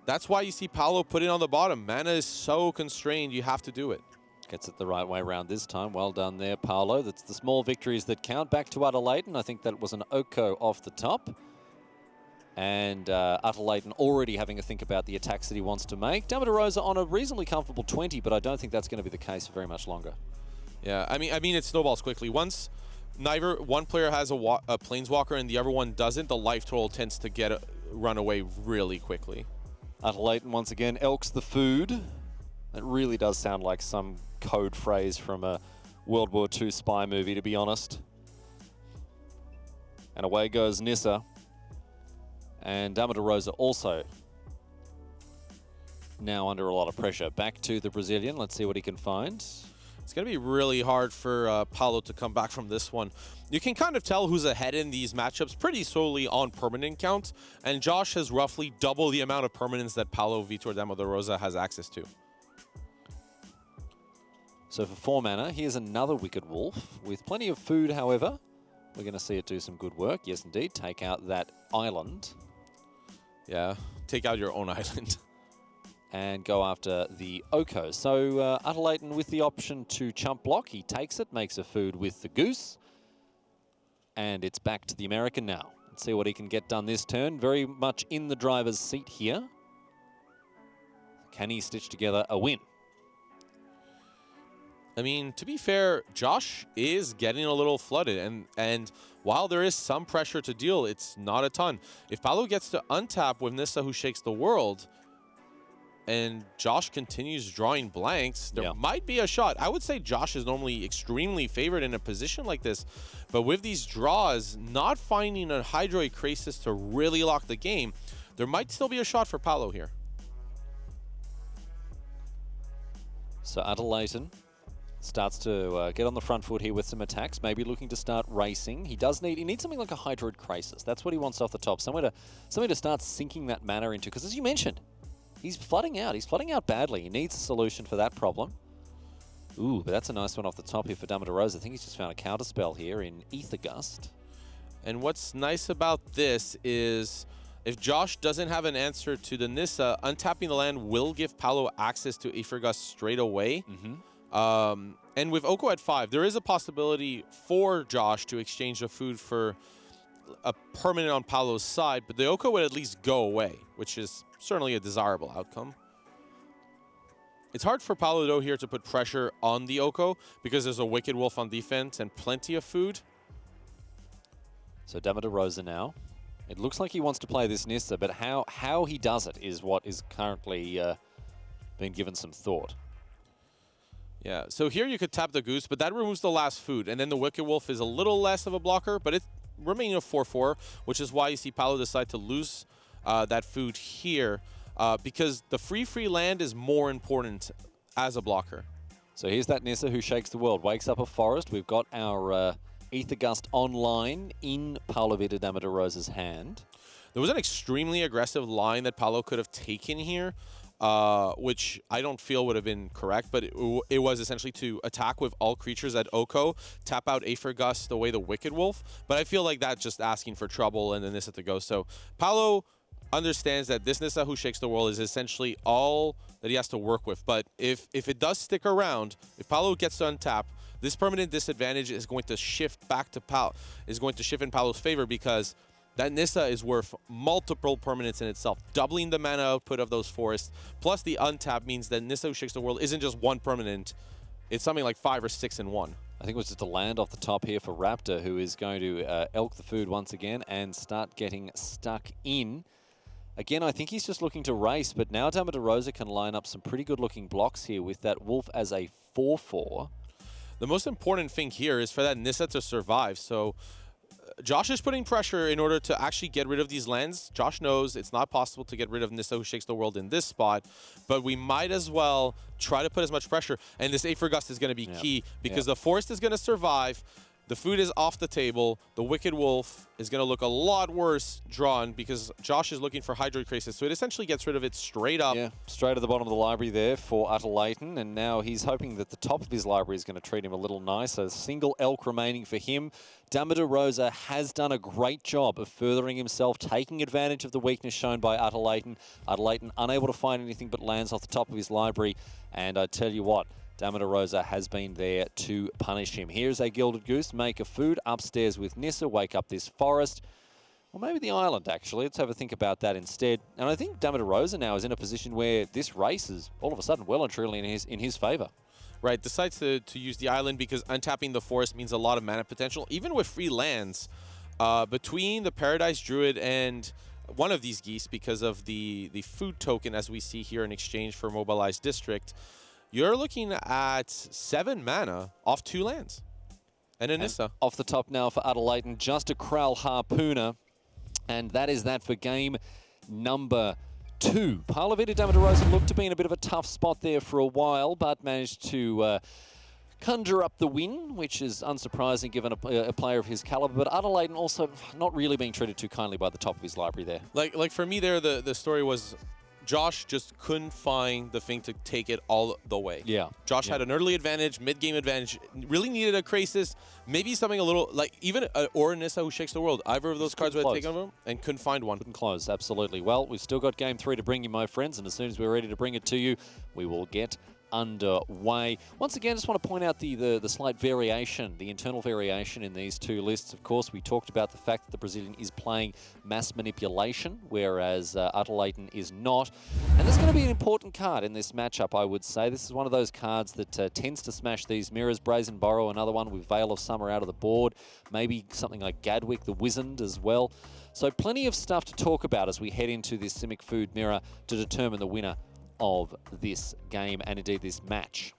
that's why you see Paolo put it on the bottom. Mana is so constrained, you have to do it. Gets it the right way around this time. Well done there, Paolo. That's the small victories that count. Back to Utterlayton. I think that was an Oko off the top. And Utterlayton already having a think about the attacks that he wants to make. Dama de Rosa on a reasonably comfortable 20, but I don't think that's going to be the case for very much longer. Yeah, I mean it snowballs quickly. Once neither one player has a Planeswalker and the other one doesn't, the life total tends to run away really quickly. Utterlayton once again elks the food. That really does sound like some code phrase from a World War II spy movie, to be honest. And away goes Nissa. And Dama de Rosa also now under a lot of pressure. Back to the Brazilian. Let's see what he can find. It's going to be really hard for Paolo to come back from this one. You can kind of tell who's ahead in these matchups pretty solely on permanent count. And Josh has roughly double the amount of permanents that Paolo Vitor Dama de Rosa has access to. So for 4 mana, here's another Wicked Wolf with plenty of food, however. We're going to see it do some good work. Yes, indeed. Take out that island. Yeah, take out your own island. And go after the Oko. So Utterlayton with the option to chump block. He takes it, makes a food with the Goose. And it's back to the American now. Let's see what he can get done this turn. Very much in the driver's seat here. Can he stitch together a win? I mean, to be fair, Josh is getting a little flooded, and while there is some pressure to deal, it's not a ton. If Paolo gets to untap with Nissa Who Shakes the World, and Josh continues drawing blanks, there might be a shot. I would say Josh is normally extremely favored in a position like this, but with these draws, not finding a Hydroid Krasis to really lock the game, there might still be a shot for Paolo here. So Utterlayton starts to get on the front foot here with some attacks, maybe looking to start racing. He needs something like a Hydroid Krasis. That's what he wants off the top. Somewhere to start sinking that mana into, because as you mentioned, he's flooding out. He's flooding out badly. He needs a solution for that problem. Ooh, but that's a nice one off the top here for Dama de Rosa. I think he's just found a counterspell here in Ether Gust. And what's nice about this is if Josh doesn't have an answer to the Nissa, untapping the land will give Paolo access to Ether Gust straight away. And with Oko at 5, there is a possibility for Josh to exchange the food for a permanent on Paolo's side, but the Oko would at least go away, which is certainly a desirable outcome. It's hard for Paolo, though, here to put pressure on the Oko because there's a Wicked Wolf on defense and plenty of food. So Dama de Rosa now. It looks like he wants to play this Nissa, but how he does it is what is currently being given some thought. Yeah, so here you could tap the Goose, but that removes the last food, and then the Wicked Wolf is a little less of a blocker, but it's remaining a 4/4, which is why you see Paolo decide to lose that food here, because the free land is more important as a blocker. So here's that Nissa Who Shakes the World. Wakes up a forest. We've got our Ether Gust online in Paolo Vitor Dama de Rosa's hand. There was an extremely aggressive line that Paolo could have taken here, which I don't feel would have been correct, but it was essentially to attack with all creatures at Oko, tap out Aether Gust away the Wicked Wolf, but I feel like that's just asking for trouble and then Nissa to go. So Paolo understands that this Nissa Who Shakes the World is essentially all that he has to work with, but if it does stick around, if Paolo gets to untap, this permanent disadvantage is going to shift back to in Paolo's favor, because that Nissa is worth multiple permanents in itself, doubling the mana output of those forests. Plus the untap means that Nissa Who Shakes the World isn't just one permanent, it's something like 5 or 6 in one. I think it was just a land off the top here for Raptor, who is going to elk the food once again and start getting stuck in. Again, I think he's just looking to race, but now Dama de Rosa can line up some pretty good looking blocks here with that Wolf as a 4/4. The most important thing here is for that Nissa to survive, so Josh is putting pressure in order to actually get rid of these lands. Josh knows it's not possible to get rid of Nissa, who shakes the world, in this spot, but we might as well try to put as much pressure. And this Aether Gust is going to be key because the forest is going to survive. The food is off the table. The Wicked Wolf is going to look a lot worse drawn because Josh is looking for Hydroid Crisis, so it essentially gets rid of it straight up. Yeah, straight at the bottom of the library there for Utter Leighton, and now he's hoping that the top of his library is going to treat him a little nicer. Single elk remaining for him. Damodar Rosa has done a great job of furthering himself, taking advantage of the weakness shown by Utter Leighton. Utter Leighton unable to find anything but lands off the top of his library, and I tell you what, Damodar Rosa has been there to punish him. Here's a Gilded Goose, make a food upstairs with Nissa, wake up this forest. Or maybe the island, actually. Let's have a think about that instead. And I think Damodar Rosa now is in a position where this race is all of a sudden well and truly in his favour. Right, decides to use the island because untapping the forest means a lot of mana potential. Even with free lands, between the Paradise Druid and one of these geese, because of the food token, as we see here in exchange for Mobilized District, you're looking at 7 mana off 2 lands. And a Nissa. Off the top now for Utter Leighton, just a Krell Harpooner. And that is that for game number 2. Parlavita Damodar Rosa looked to be in a bit of a tough spot there for a while, but managed to conjure up the win, which is unsurprising given a player of his caliber. But Utter Leighton also not really being treated too kindly by the top of his library there. Like for me there, the story was Josh just couldn't find the thing to take it all the way. Yeah. Josh had an early advantage, mid-game advantage, really needed a Crisis, maybe something a little, like even or Nissa, who shakes the world. Either of those cards would have taken over him and couldn't find one. Couldn't close, absolutely. Well, we've still got game 3 to bring you, my friends, and as soon as we're ready to bring it to you, we will get underway. Once again, just want to point out the slight variation, the internal variation in these two lists. Of course, we talked about the fact that the Brazilian is playing Mass Manipulation, whereas Utter Leighton is not. And there's going to be an important card in this matchup, I would say. This is one of those cards that tends to smash these mirrors. Brazen Borrow, another one with Veil of Summer out of the board. Maybe something like Gadwick the Wizened as well. So plenty of stuff to talk about as we head into this Simic Food Mirror to determine the winner of this game and indeed this match.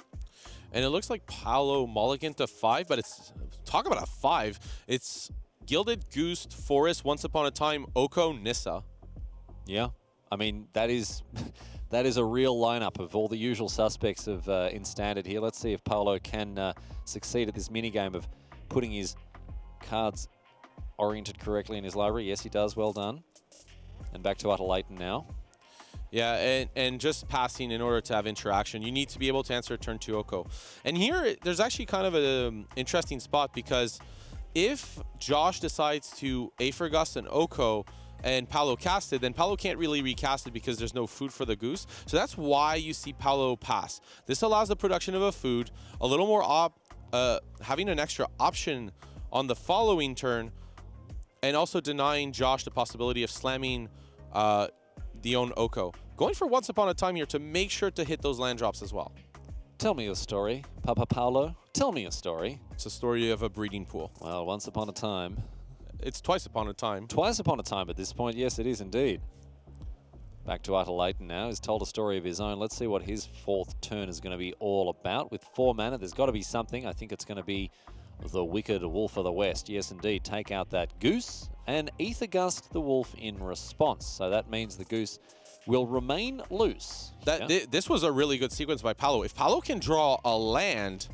And it looks like Paolo mulligan to 5, but it's, talk about a 5. It's Gilded Goose, Forest, Once Upon a Time, Oko, Nissa. Yeah, I mean, that is a real lineup of all the usual suspects of in Standard here. Let's see if Paolo can succeed at this minigame of putting his cards oriented correctly in his library. Yes, he does. Well done. And back to Utter Leighton now. Yeah, and just passing in order to have interaction, you need to be able to answer turn 2 Oko. And here, there's actually kind of an interesting spot because if Josh decides to Aether Gust and Oko and Paolo cast it, then Paolo can't really recast it because there's no food for the goose. So that's why you see Paolo pass. This allows the production of a food, a little more having an extra option on the following turn, and also denying Josh the possibility of slamming the own Oko. Going for Once Upon a Time here to make sure to hit those land drops as well. Tell me a story, Papa Paolo. Tell me a story. It's a story of a breeding pool. Well, once upon a time. It's twice upon a time. Twice upon a time at this point. Yes, it is indeed. Back to Utter Leighton now. He's told a story of his own. Let's see what his 4th turn is going to be all about. With 4 mana, there's got to be something. I think it's going to be the Wicked Wolf of the West. Yes, indeed. Take out that goose and Aether Gust the wolf in response. So that means the goose will remain loose. This was a really good sequence by Paolo. If Paolo can draw a land,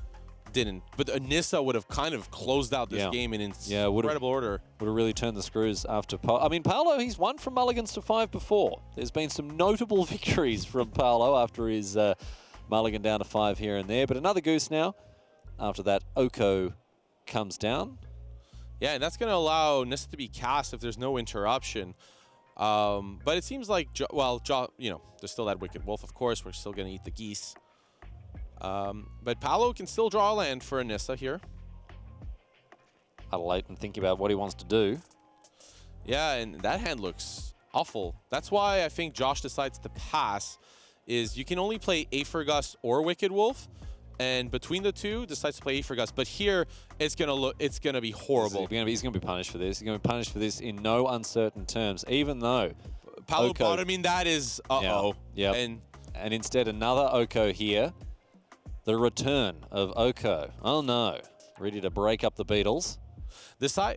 but Nissa would have kind of closed out this game in incredible order. Would have really turned the screws after Paolo. I mean, Paolo, he's won from mulligans to 5 before. There's been some notable victories from Paolo after his mulligan down to 5 here and there. But another goose now. After that, Oko comes down. Yeah, and that's going to allow Nissa to be cast if there's no interruption. But it seems like, there's still that Wicked Wolf, of course. We're still going to eat the geese. But Paolo can still draw a land for a Nissa here. Utter Leighton thinking about what he wants to do. Yeah, and that hand looks awful. That's why I think Josh decides to pass, is you can only play Aether Gust or Wicked Wolf, and between the two, decides to play Aether Gust. But here, it's gonna be horrible. He's gonna be punished for this. He's gonna be punished for this in no uncertain terms, even though Paolo bottoming that is Yeah. And instead another Oko here. The return of Oko. Oh no. Ready to break up the Beatles.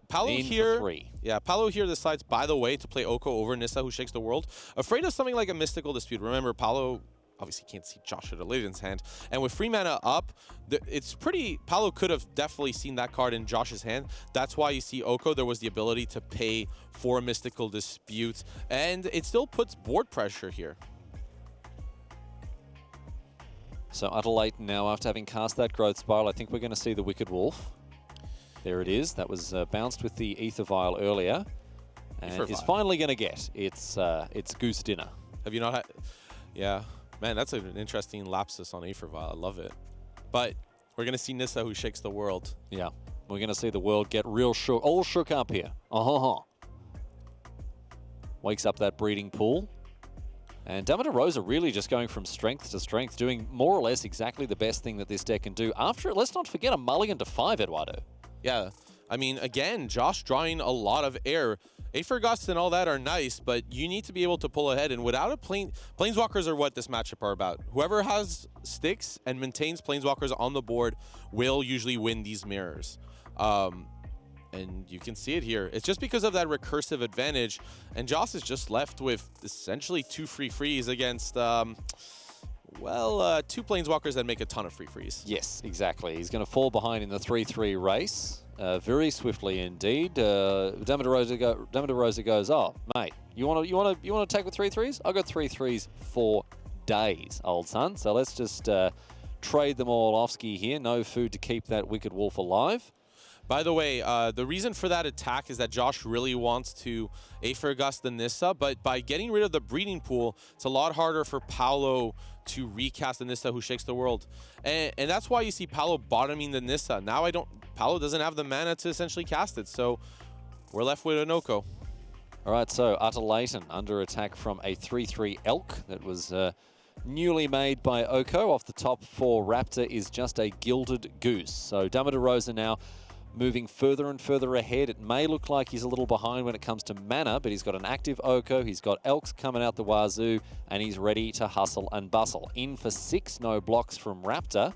Paolo In for here, 3. yeah, Paolo here decides, by the way, to play Oko over Nissa, who shakes the world. Afraid of something like a mystical dispute. Remember, Paolo obviously can't see Josh at a Leighton's hand, and with free mana up, it's pretty. Paolo could have definitely seen that card in Josh's hand. That's why you see Oko. There was the ability to pay for a mystical dispute, and it still puts board pressure here. So Utterlate now, after having cast that Growth Spiral, I think we're going to see the Wicked Wolf. There it is. That was bounced with the Ether Vial earlier, and is finally going to get its Goose Dinner. Have you not had? Yeah. Man, that's an interesting lapsus on Aether Vial. I love it. But we're going to see Nissa, who shakes the world. Yeah, we're going to see the world get real shook, all shook up here. Wakes up that breeding pool. And Dama Rosa really just going from strength to strength, doing more or less exactly the best thing that this deck can do. After it, let's not forget a mulligan to 5, Eduardo. Yeah, I mean, again, Josh drawing a lot of air. Aether Gusts and all that are nice, but you need to be able to pull ahead. And without a Planeswalkers are what this matchup are about. Whoever has sticks and maintains Planeswalkers on the board will usually win these mirrors. And you can see it here. It's just because of that recursive advantage. And Josh is just left with essentially 2 free frees against, 2 Planeswalkers that make a ton of free frees. Yes, exactly. He's going to fall behind in the 3-3 race. Very swiftly indeed. Dama Rosa goes, oh, mate, you want to take with 3-3s? I've got 3-3s for days, old son. So let's just trade them all off-ski here. No food to keep that Wicked Wolf alive. By the way, the reason for that attack is that Josh really wants to Aether Gust the Nissa, but by getting rid of the breeding pool, it's a lot harder for Paolo to recast the Nissa, who shakes the world. And that's why you see Paolo bottoming the Nissa. Now Paolo doesn't have the mana to essentially cast it, so we're left with an Oko. All right, so Utter Leighton under attack from a 3-3 Elk that was newly made by Oko. Off the top for Raptor is just a Gilded Goose. So Dama Rosa now moving further and further ahead. It may look like he's a little behind when it comes to mana, but he's got an active Oko, he's got Elks coming out the wazoo, and he's ready to hustle and bustle. In for 6, no blocks from Raptor,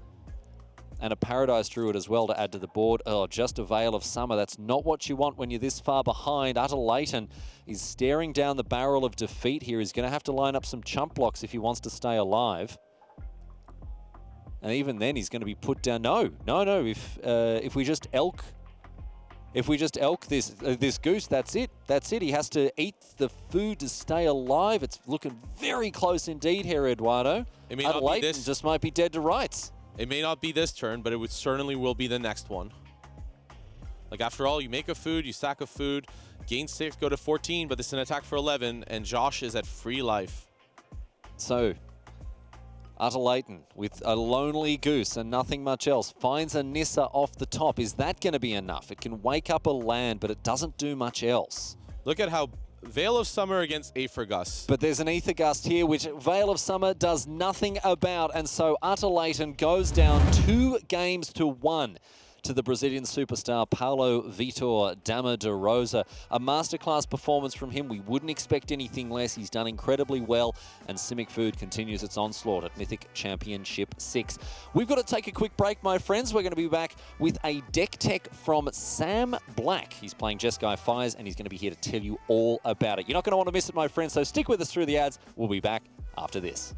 and a Paradise Druid as well to add to the board. Oh, just a Veil of Summer. That's not what you want when you're this far behind. Utter Leighton is staring down the barrel of defeat here. He's going to have to line up some chump blocks if he wants to stay alive. And even then, he's going to be put down. No. If we just elk this goose, that's it. That's it. He has to eat the food to stay alive. It's looking very close indeed here, Eduardo. Utter Leighton just might be dead to rights. It may not be this turn, but it certainly will be the next one. Like, after all, you make a food, you sack a food, gain 6, go to 14, but this is an attack for 11, and Josh is at free life. So, Utter Leighton with a lonely goose and nothing much else finds a Nissa off the top. Is that going to be enough? It can wake up a land, but it doesn't do much else. Look at how Veil of Summer against Aether Gust. But there's an Aether Gust here, which Veil of Summer does nothing about. And so Utter Leighton goes down 2-1 to the Brazilian superstar Paulo Vitor Dama Rosa. A masterclass performance from him. We wouldn't expect anything less. He's done incredibly well. And Simic Food continues its onslaught at Mythic Championship VI. We've got to take a quick break, my friends. We're going to be back with a deck tech from Sam Black. He's playing Jeskai Fires, and he's going to be here to tell you all about it. You're not going to want to miss it, my friends, so stick with us through the ads. We'll be back after this.